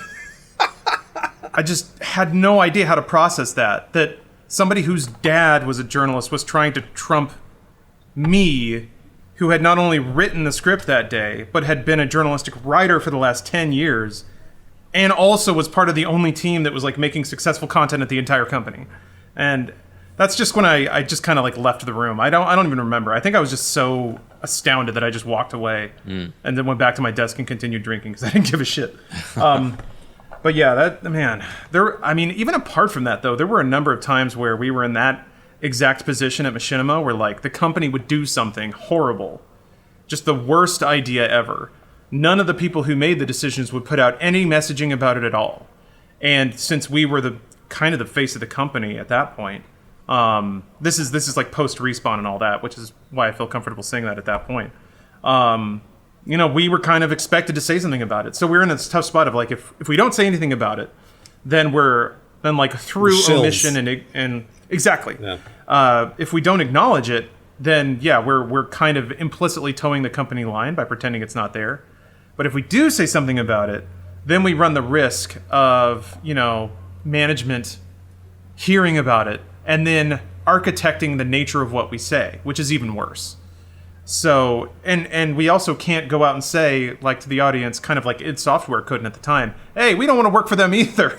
I just had no idea how to process that somebody whose dad was a journalist was trying to trump me, who had not only written the script that day, but had been a journalistic writer for the last 10 years, and also was part of the only team that was like making successful content at the entire company. And that's just when I just kind of like left the room. I don't even remember. I think I was just so astounded that I just walked away and then went back to my desk and continued drinking because I didn't give a shit. But yeah, even apart from that though, there were a number of times where we were in that exact position at Machinima where like the company would do something horrible, just the worst idea ever. None of the people who made the decisions would put out any messaging about it at all. And since we were the kind of the face of the company at that point, this is like post Respawn and all that, which is why I feel comfortable saying that at that point. We were kind of expected to say something about it. So we're in this tough spot of like, if we don't say anything about it, then like through omission and exactly. Yeah. If we don't acknowledge it, then yeah, we're kind of implicitly towing the company line by pretending it's not there. But if we do say something about it, then we run the risk of, management hearing about it and then architecting the nature of what we say, which is even worse. So, and we also can't go out and say, like to the audience, kind of like id Software couldn't at the time, hey, we don't want to work for them either.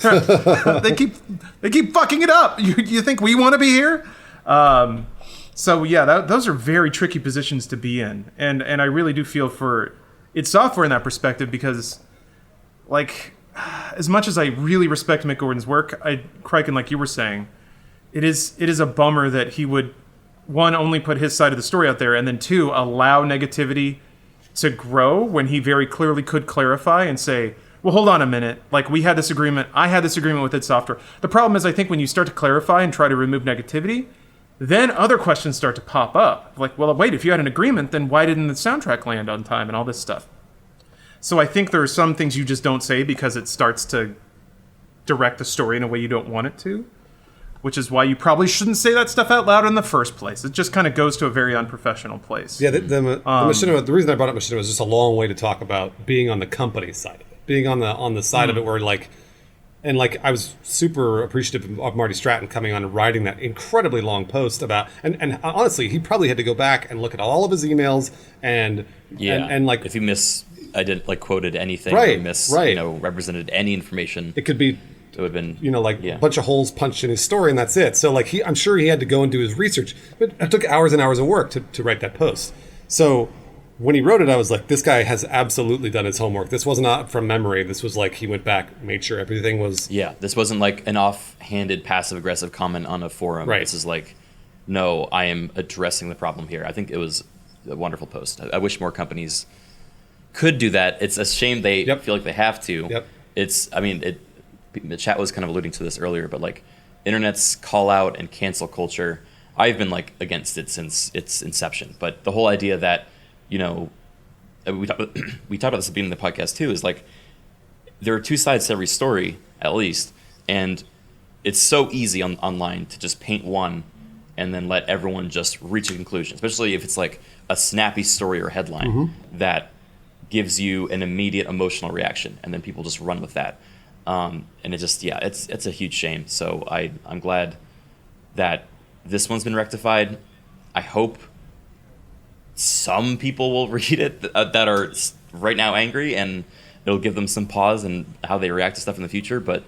they keep fucking it up. You think we want to be here? So yeah, those are very tricky positions to be in. And I really do feel for id Software in that perspective because like, as much as I really respect Mick Gordon's work, Criken, like you were saying, it is a bummer that he would, one, only put his side of the story out there, and then two, allow negativity to grow when he very clearly could clarify and say, well, hold on a minute. Like, we had this agreement. I had this agreement with id Software. The problem is, I think when you start to clarify and try to remove negativity, then other questions start to pop up. Like, well, wait, if you had an agreement, then why didn't the soundtrack land on time and all this stuff? So I think there are some things you just don't say because it starts to direct the story in a way you don't want it to, which is why you probably shouldn't say that stuff out loud in the first place. It just kind of goes to a very unprofessional place. Yeah, the machinima, the reason I brought up machinima was just a long way to talk about being on the company side of it, being on the side of it where like, and like I was super appreciative of Marty Stratton coming on and writing that incredibly long post about, and honestly, he probably had to go back and look at all of his emails and like if you I didn't like quoted anything, right, or represented any information. It could be. It would have been, a bunch of holes punched in his story, and that's it. So, like, I'm sure he had to go and do his research, but it took hours and hours of work to write that post. So, when he wrote it, I was like, this guy has absolutely done his homework. This was not from memory. This was like he went back, made sure everything was... Yeah, this wasn't like an offhanded, passive-aggressive comment on a forum. Right. This is like, no, I am addressing the problem here. I think it was a wonderful post. I wish more companies could do that. It's a shame they feel like they have to. Yep. The chat was kind of alluding to this earlier, but like internet's call out and cancel culture, I've been like against it since its inception. But the whole idea that, we talked about this at the beginning of the podcast too, is like there are two sides to every story, at least, and it's so easy online to just paint one and then let everyone just reach a conclusion, especially if it's like a snappy story or headline that gives you an immediate emotional reaction, and then people just run with that. And it just, it's a huge shame. So I'm glad that this one's been rectified. I hope some people will read it that are right now angry, and it'll give them some pause in how they react to stuff in the future. But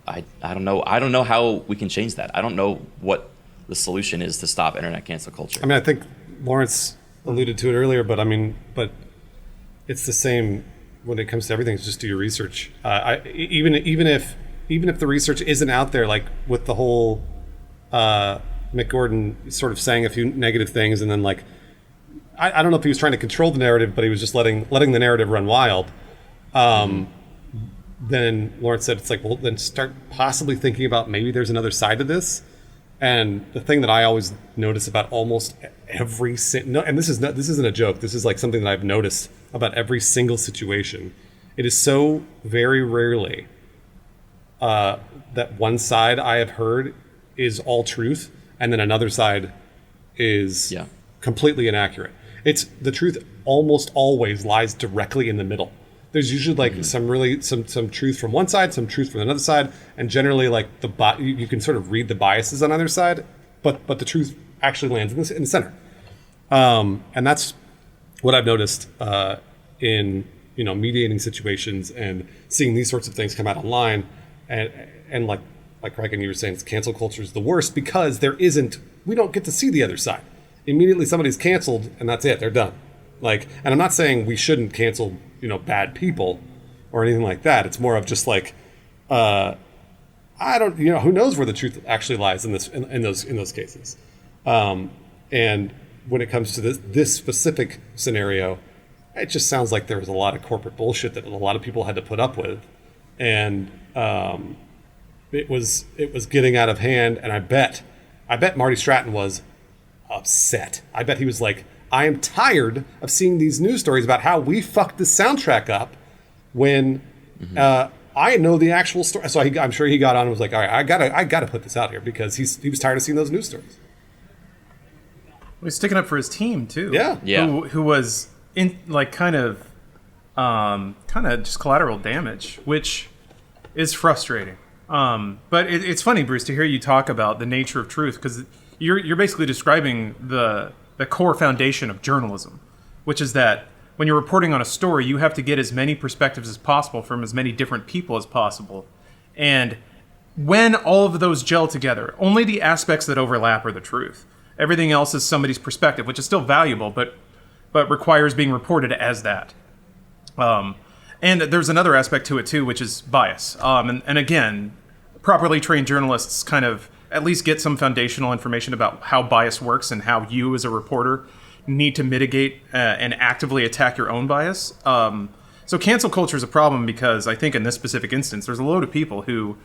I don't know. I don't know how we can change that. I don't know what the solution is to stop internet cancel culture. I mean, I think Lawrence alluded to it earlier, but it's the same. When it comes to everything, it's just do your research. Even if the research isn't out there, like with the whole Mick Gordon sort of saying a few negative things, and then like I don't know if he was trying to control the narrative, but he was just letting the narrative run wild. Then Lawrence said, it's like, well, then start possibly thinking about maybe there's another side to this. And the thing that I always notice about almost every and this isn't a joke. This is like something that I've noticed about every single situation. It is so very rarely that one side I have heard is all truth, and then another side is completely inaccurate. It's the truth almost always lies directly in the middle. There's usually like some truth from one side, some truth from another side, and generally like you can sort of read the biases on either side, but the truth actually lands in the center. And that's what I've noticed in mediating situations and seeing these sorts of things come out online, and like Criken, you were saying, cancel culture is the worst because we don't get to see the other side. Immediately somebody's canceled and that's it, they're done. Like, and I'm not saying we shouldn't cancel bad people or anything like that. It's more of just like I don't who knows where the truth actually lies in those cases. And when it comes to this specific scenario, it just sounds like there was a lot of corporate bullshit that a lot of people had to put up with, and it was getting out of hand. And I bet Marty Stratton was upset. I bet he was like, I am tired of seeing these news stories about how we fucked this soundtrack up when I know the actual story. So I'm sure he got on and was like, all right, I gotta put this out here because he was tired of seeing those news stories. Well, he's sticking up for his team too. Yeah. Who was in like kind of just collateral damage, which is frustrating. But it's funny, Bruce, to hear you talk about the nature of truth, because you're basically describing the core foundation of journalism, which is that when you're reporting on a story, you have to get as many perspectives as possible from as many different people as possible. And when all of those gel together, only the aspects that overlap are the truth. Everything else is somebody's perspective, which is still valuable, but requires being reported as that. And And there's another aspect to it too, which is bias. And again, properly trained journalists kind of at least get some foundational information about how bias works and how you as a reporter need to mitigate and actively attack your own bias. So cancel culture is a problem because I think in this specific instance, there's a load of people who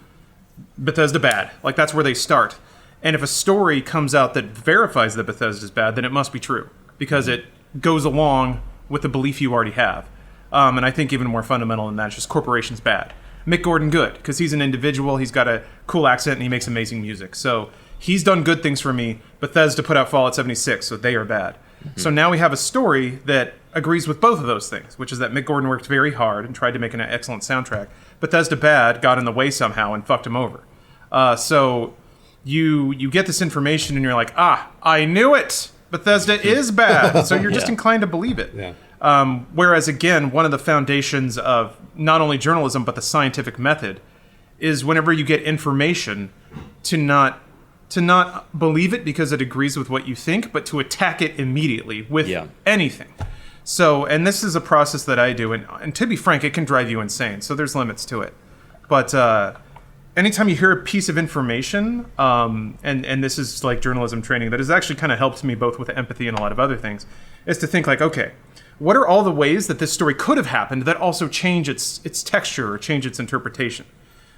Bethesda bad. Like that's where they start. And if a story comes out that verifies that Bethesda is bad, then it must be true because it goes along with the belief you already have. And I think even more fundamental than that is just corporations bad. Mick Gordon good because he's an individual. He's got a cool accent and he makes amazing music. So he's done good things for me. Bethesda put out Fallout 76, so they are bad. So now we have a story that agrees with both of those things, which is that Mick Gordon worked very hard and tried to make an excellent soundtrack. Bethesda bad got in the way somehow and fucked him over. So you get this information and you're like, I knew it. Bethesda is bad. So you're just inclined to believe it. Yeah. Whereas, again, one of the foundations of not only journalism but the scientific method is whenever you get information to not believe it because it agrees with what you think, but to attack it immediately with anything. So, and this is a process that I do, and to be frank, it can drive you insane. So there's limits to it. But anytime you hear a piece of information, and this is like journalism training that has actually kind of helped me both with empathy and a lot of other things, is to think like, okay, what are all the ways that this story could have happened that also change its texture or change its interpretation?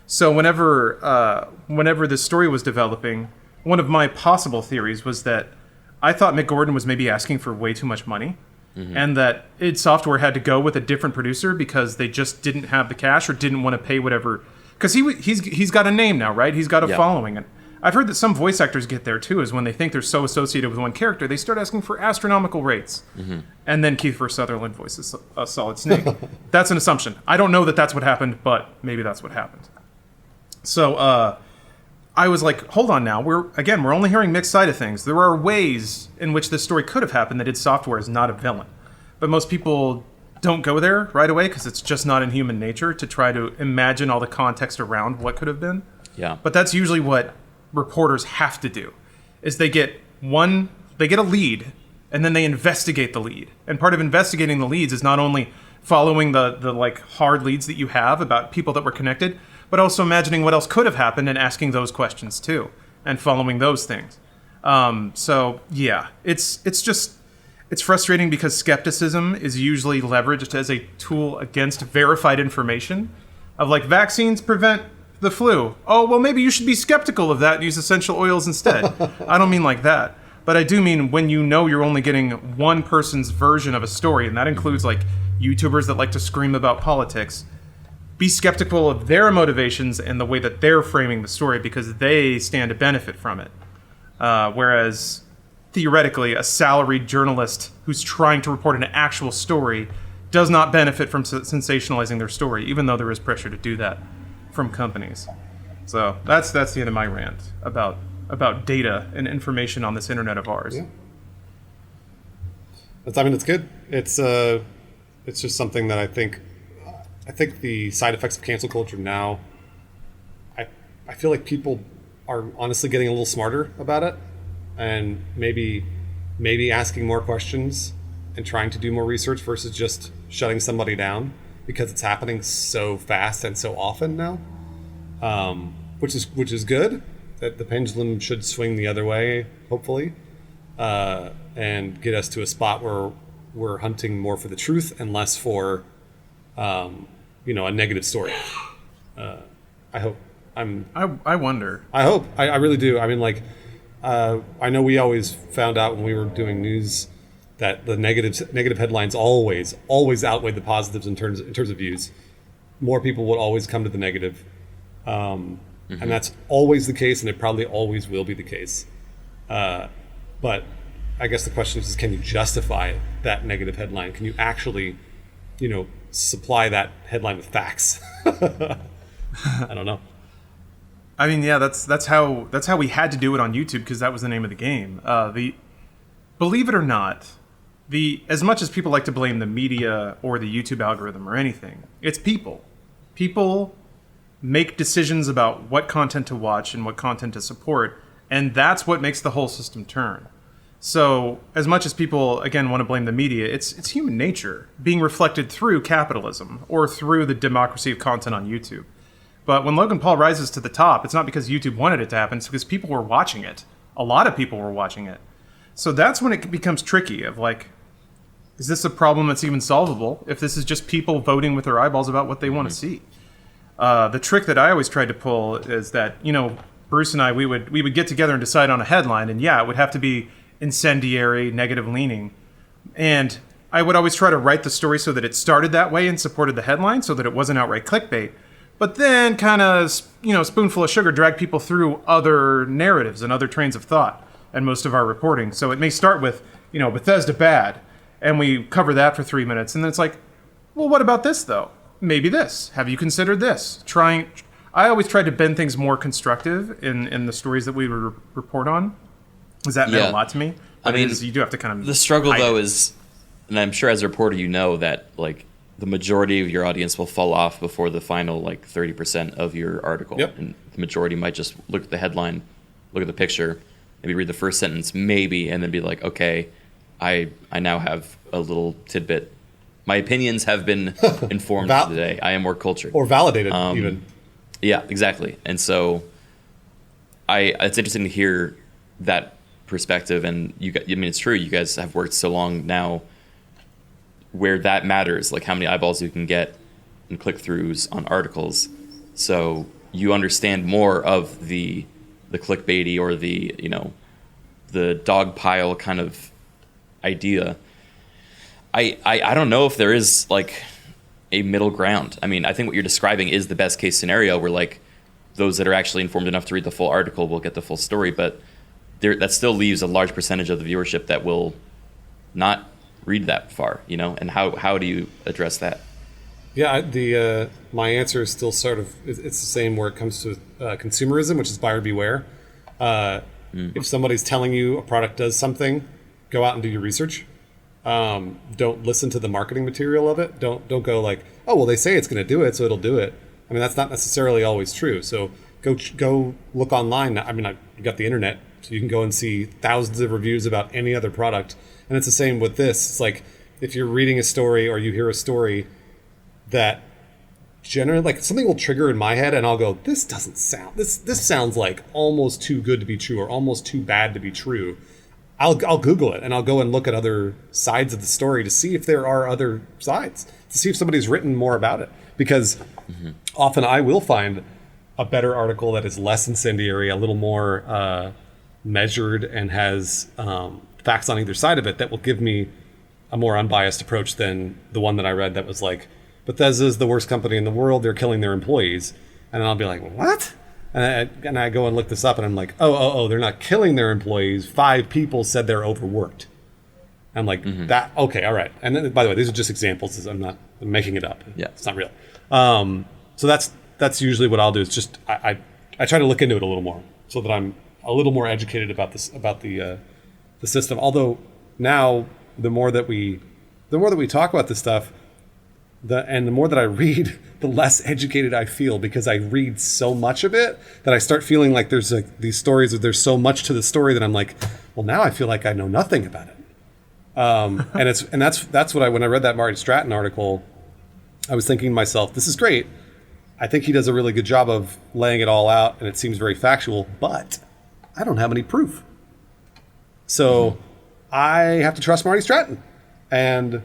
So whenever this story was developing, one of my possible theories was that I thought Mick Gordon was maybe asking for way too much money, and that id Software had to go with a different producer because they just didn't have the cash or didn't want to pay whatever. Because he's got a name now, right? He's got a following, and I've heard that some voice actors get there too. Is when they think they're so associated with one character, they start asking for astronomical rates, and then Kiefer Sutherland voices a Solid Snake. That's an assumption. I don't know that that's what happened, but maybe that's what happened. So I was like, hold on now. We're only hearing mixed side of things. There are ways in which this story could have happened that id Software is not a villain. But most people don't go there right away because it's just not in human nature to try to imagine all the context around what could have been. Yeah. But that's usually what reporters have to do, is they get a lead, and then they investigate the lead. And part of investigating the leads is not only following the like hard leads that you have about people that were connected, but also imagining what else could have happened and asking those questions too, and following those things. So yeah, it's frustrating because skepticism is usually leveraged as a tool against verified information, of like vaccines prevent the flu. Oh, well, maybe you should be skeptical of that and use essential oils instead. I don't mean like that. But I do mean when you know you're only getting one person's version of a story, and that includes like YouTubers that like to scream about politics, be skeptical of their motivations and the way that they're framing the story because they stand to benefit from it. Whereas, theoretically, a salaried journalist who's trying to report an actual story does not benefit from sensationalizing their story, even though there is pressure to do that from companies. So that's the end of my rant about data and information on this internet of ours. Yeah. It's good. It's just something that I think the side effects of cancel culture now, I feel like people are honestly getting a little smarter about it and maybe asking more questions and trying to do more research versus just shutting somebody down because it's happening so fast and so often now, which is good. That the pendulum should swing the other way, hopefully, and get us to a spot where we're hunting more for the truth and less for, a negative story. I hope. I wonder. I hope. I really do. I mean, like, I know we always found out when we were doing news that the negative headlines always outweighed the positives in terms of views. More people would always come to the negative. And that's always the case, and it probably always will be the case. But I guess the question is, can you justify that negative headline? Can you actually, supply that headline with facts? I don't know. I mean, yeah, that's how we had to do it on YouTube because that was the name of the game. Believe it or not, as much as people like to blame the media or the YouTube algorithm or anything, it's people. People make decisions about what content to watch and what content to support, and that's what makes the whole system turn. So, as much as people, again, want to blame the media, it's human nature being reflected through capitalism or through the democracy of content on YouTube. But when Logan Paul rises to the top, it's not because YouTube wanted it to happen, it's because people were watching it. A lot of people were watching it. So that's when it becomes tricky of like, is this a problem that's even solvable if this is just people voting with their eyeballs about what they want to see? The trick that I always tried to pull is that, Bruce and I, we would get together and decide on a headline, and yeah, it would have to be incendiary, negative leaning. And I would always try to write the story so that it started that way and supported the headline so that it wasn't outright clickbait. But then kind of, spoonful of sugar drag people through other narratives and other trains of thought and most of our reporting. So it may start with, Bethesda bad, and we cover that for 3 minutes. And then it's like, well, what about this, though? Maybe this. Have you considered this? I always tried to bend things more constructive in the stories that we would report on. Because that meant a lot to me. But you do have to kind of... The struggle, though, is... And I'm sure as a reporter you know that, like, the majority of your audience will fall off before the final, 30% of your article. Yep. And the majority might just look at the headline, look at the picture, maybe read the first sentence, maybe, and then be like, okay, I now have a little tidbit. My opinions have been informed today. I am more cultured. Or validated, even. Yeah, exactly. And so it's interesting to hear that perspective, and it's true, you guys have worked so long now where that matters, like how many eyeballs you can get and click-throughs on articles. So you understand more of the clickbaity or the dog pile kind of idea. I don't know if there is a middle ground. I mean, I think what you're describing is the best case scenario where those that are actually informed enough to read the full article will get the full story, but that still leaves a large percentage of the viewership that will not read that far, and how do you address that? Yeah, my answer is still sort of, it's the same where it comes to consumerism, which is buyer beware. If somebody's telling you a product does something, go out and do your research. Don't listen to the marketing material of it. Don't go oh, well, they say it's going to do it, so it'll do it. I mean, that's not necessarily always true. So go look online. I mean, you got the internet, so you can go and see thousands of reviews about any other product. And it's the same with this. It's if you're reading a story or you hear a story that generally, something will trigger in my head and I'll go, this sounds like almost too good to be true or almost too bad to be true. I'll Google it and I'll go and look at other sides of the story to see if there are other sides, to see if somebody's written more about it. Because often I will find a better article that is less incendiary, a little more measured, and has facts on either side of it that will give me a more unbiased approach than the one that I read that was Bethesda's the worst company in the world, they're killing their employees. And then I'll be like, what? And I go and look this up and I'm like, oh, they're not killing their employees. 5 people said they're overworked. I'm like, that, okay, all right. And then, by the way, these are just examples. I'm making it up. Yeah. It's not real. So that's usually what I'll do is just, I try to look into it a little more so that I'm a little more educated about the system. Although now the more that we talk about this stuff, the more that I read, the less educated I feel, because I read so much of it that I start feeling like there's these stories that there's so much to the story that I'm like, well, now I feel like I know nothing about it. And that's what when I read that Marty Stratton article, I was thinking to myself, this is great. I think he does a really good job of laying it all out, and it seems very factual, but I don't have any proof. So I have to trust Marty Stratton. And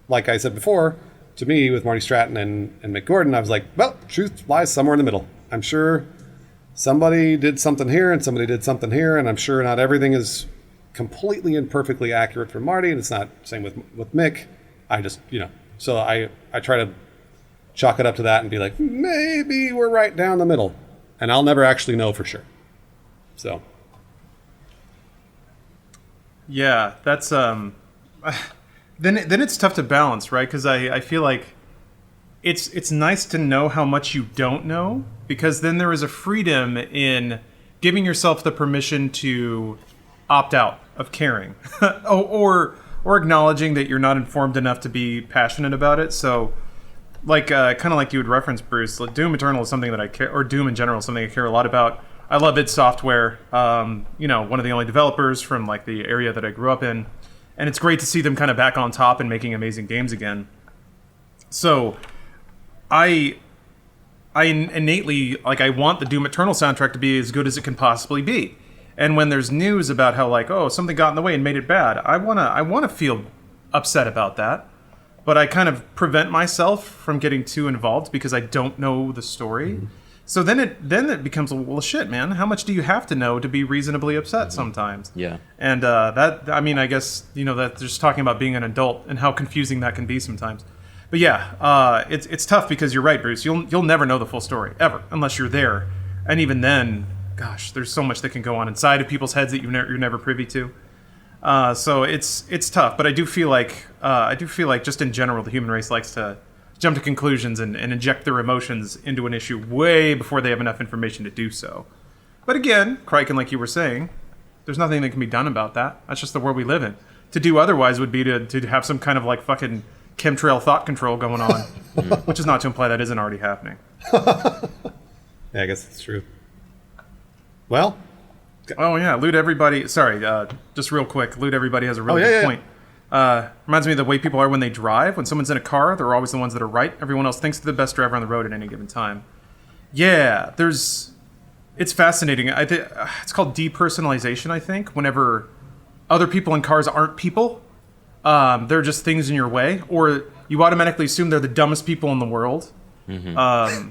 like I said before, to me, with Marty Stratton and Mick Gordon, I was like, well, truth lies somewhere in the middle. I'm sure somebody did something here and somebody did something here, and I'm sure not everything is completely and perfectly accurate for Marty, and it's not the same with Mick. I just, so I try to chalk it up to that and be like, maybe we're right down the middle. And I'll never actually know for sure. So. Yeah, that's then it's tough to balance, right? Because I feel like it's nice to know how much you don't know, because then there is a freedom in giving yourself the permission to opt out of caring or acknowledging that you're not informed enough to be passionate about it. So kind of like you would reference, Bruce, Doom Eternal is something that I care, or Doom in general is something I care a lot about. I love id Software. One of the only developers from like the area that I grew up in, and it's great to see them kind of back on top and making amazing games again. So, I innately I want the Doom Eternal soundtrack to be as good as it can possibly be. And when there's news about how something got in the way and made it bad, I wanna feel upset about that. But I kind of prevent myself from getting too involved because I don't know the story. Mm-hmm. So then it becomes, well, shit, man. How much do you have to know to be reasonably upset sometimes? Yeah. And I guess that's just talking about being an adult and how confusing that can be sometimes. But yeah, it's tough because you're right, Bruce. You'll never know the full story ever unless you're there, and even then, gosh, there's so much that can go on inside of people's heads that you're never privy to. So it's tough. But I do feel like just in general, the human race likes to jump to conclusions and inject their emotions into an issue way before they have enough information to do so. But again, Criken, like you were saying, there's nothing that can be done about that. That's just the world we live in. To do otherwise would be to have some kind of fucking chemtrail thought control going on, which is not to imply that isn't already happening. Yeah, I guess that's true. Well. Oh yeah, loot everybody. Sorry, just real quick. Loot everybody has a really good point. Reminds me of the way people are when they drive. When someone's in a car, they're always the ones that are right. Everyone else thinks they're the best driver on the road at any given time. Yeah, it's fascinating. It's called depersonalization, I think. Whenever other people in cars aren't people, they're just things in your way, or you automatically assume they're the dumbest people in the world. Mm-hmm.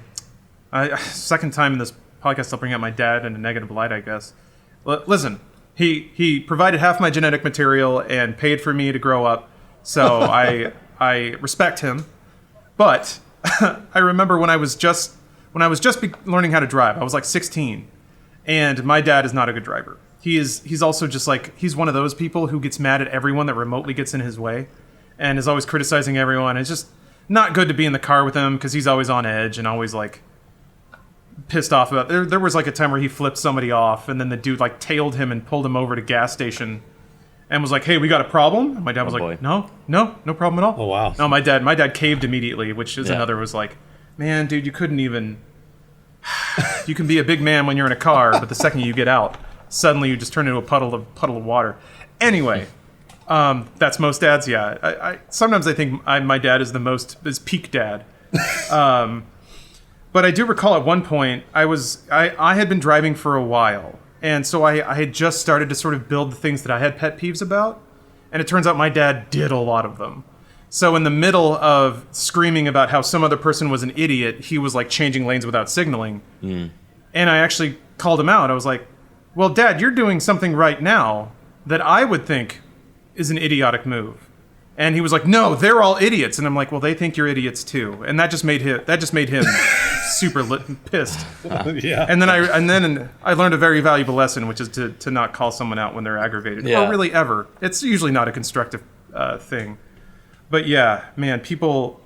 Second time in this podcast, I'll bring up my dad in a negative light, I guess. Listen. He provided half my genetic material and paid for me to grow up, so I respect him. But I remember when I was just learning how to drive. I was 16, and my dad is not a good driver. He's also just he's one of those people who gets mad at everyone that remotely gets in his way, and is always criticizing everyone. It's just not good to be in the car with him because he's always on edge and always pissed off about. There was a time where he flipped somebody off, and then the dude tailed him and pulled him over to gas station, and was like, "Hey, we got a problem." And my dad was like, "No problem at all." Oh wow. No, my dad caved immediately, which is another was man, dude, you couldn't even. You can be a big man when you're in a car, but the second you get out, suddenly you just turn into a puddle of water. Anyway, that's most dads. Yeah, I sometimes I think my dad is peak dad. But I do recall at one point I had been driving for a while, and so I had just started to sort of build the things that I had pet peeves about, and it turns out my dad did a lot of them. So in the middle of screaming about how some other person was an idiot, he was changing lanes without signaling, and I actually called him out. I was like, "Well, Dad, you're doing something right now that I would think is an idiotic move." And he was like, "No, they're all idiots." And I'm like, "Well, they think you're idiots too." And that just made him super pissed. Yeah. And then I learned a very valuable lesson, which is to not call someone out when they're aggravated, or really ever. It's usually not a constructive thing. But yeah, man, people,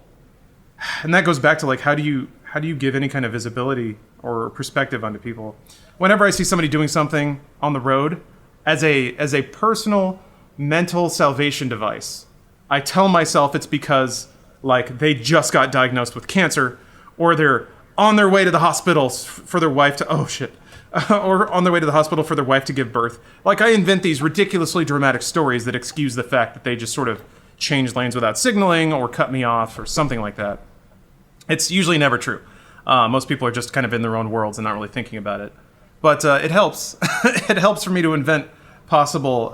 and that goes back to how do you give any kind of visibility or perspective onto people? Whenever I see somebody doing something on the road, as a personal mental salvation device, I tell myself it's because they just got diagnosed with cancer, or they're on their way to the hospital for their wife to or on their way to the hospital for their wife to give birth. I invent these ridiculously dramatic stories that excuse the fact that they just sort of changed lanes without signaling or cut me off or something like that. It's usually never true. Most people are just kind of in their own worlds and not really thinking about it. But it helps. It helps for me to invent possible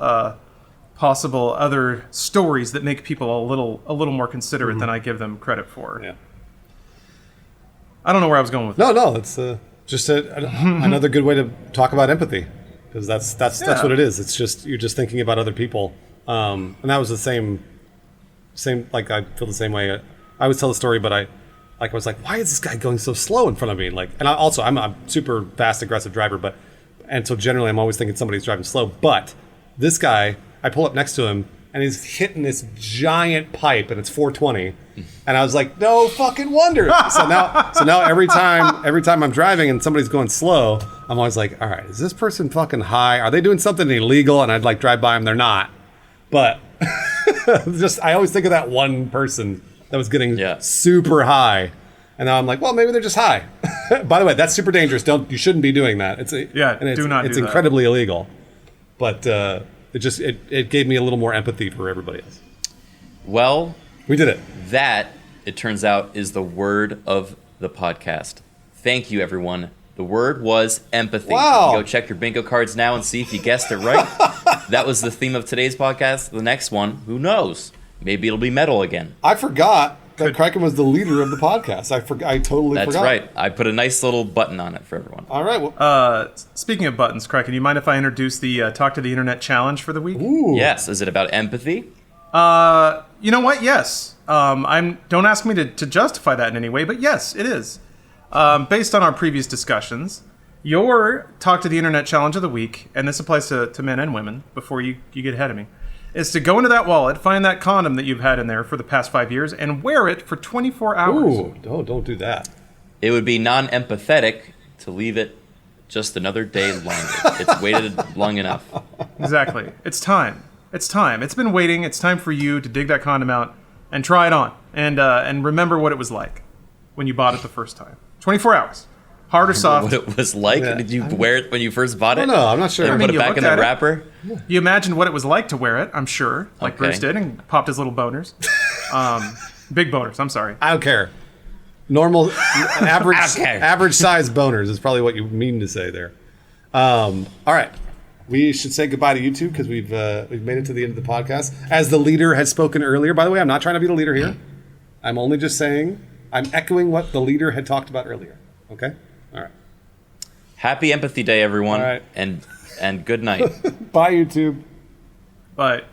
other stories that make people a little more considerate than I give them credit for. Yeah. I don't know where I was going with that. No, it's just another good way to talk about empathy, because that's what it is. It's just you're just thinking about other people, and that was the same. I feel the same way. I always tell the story, but I was like, why is this guy going so slow in front of me? And I'm a super fast, aggressive driver, and so generally I'm always thinking somebody's driving slow. But this guy, I pull up next to him, and he's hitting this giant pipe, and it's 420. And I was like, no fucking wonder. So now every time I'm driving and somebody's going slow, I'm always like, all right, is this person fucking high? Are they doing something illegal? And I'd drive by them. They're not. But I always think of that one person that was getting super high. And now I'm like, well, maybe they're just high. By the way, that's super dangerous. You shouldn't be doing that. It's do not It's do that. incredibly illegal. But it gave me a little more empathy for everybody else. Well, We did it. that, it turns out, is the word of the podcast. Thank you, everyone. The word was empathy. Wow. You can go check your bingo cards now and see if you guessed it right. That was the theme of today's podcast. The next one, who knows? Maybe it'll be metal again. I forgot that Criken was the leader of the podcast. I totally That's forgot. right. I put a nice little button on it for everyone. All right. Well, Speaking of buttons, Criken, you mind if I introduce the Talk to the Internet challenge for the week? ooh. Yes. Is it about empathy? You know what? Yes. Don't ask me to justify that in any way, but yes, it is. Based on our previous discussions, your Talk to the Internet challenge of the week, and this applies to men and women before you get ahead of me, is to go into that wallet, find that condom that you've had in there for the past 5 years, and wear it for 24 hours. Ooh. Don't do that. It would be non-empathetic to leave it just another day longer. It's waited long enough. Exactly. It's time. It's time. It's been waiting. It's time for you to dig that condom out and try it on and remember what it was like when you bought it the first time. 24 hours. Hard or soft. What it was like? Yeah. Did you wear it when you first bought it? I don't know. I'm not sure. And I mean, put it you back in looked the at it. wrapper? You imagined what it was like to wear it, I'm sure, like Okay. Bruce did, and popped his little boners. Big boners, I'm sorry. I don't care. Normal, average, I don't care. average size boners is probably what you mean to say there. All right, we should say goodbye to YouTube because we've made it to the end of the podcast. As the leader has spoken earlier, by the way, I'm not trying to be the leader here. I'm only just saying I'm echoing what the leader had talked about earlier. Okay, all right. Happy Empathy Day, everyone. All right. And good night. Bye, YouTube. But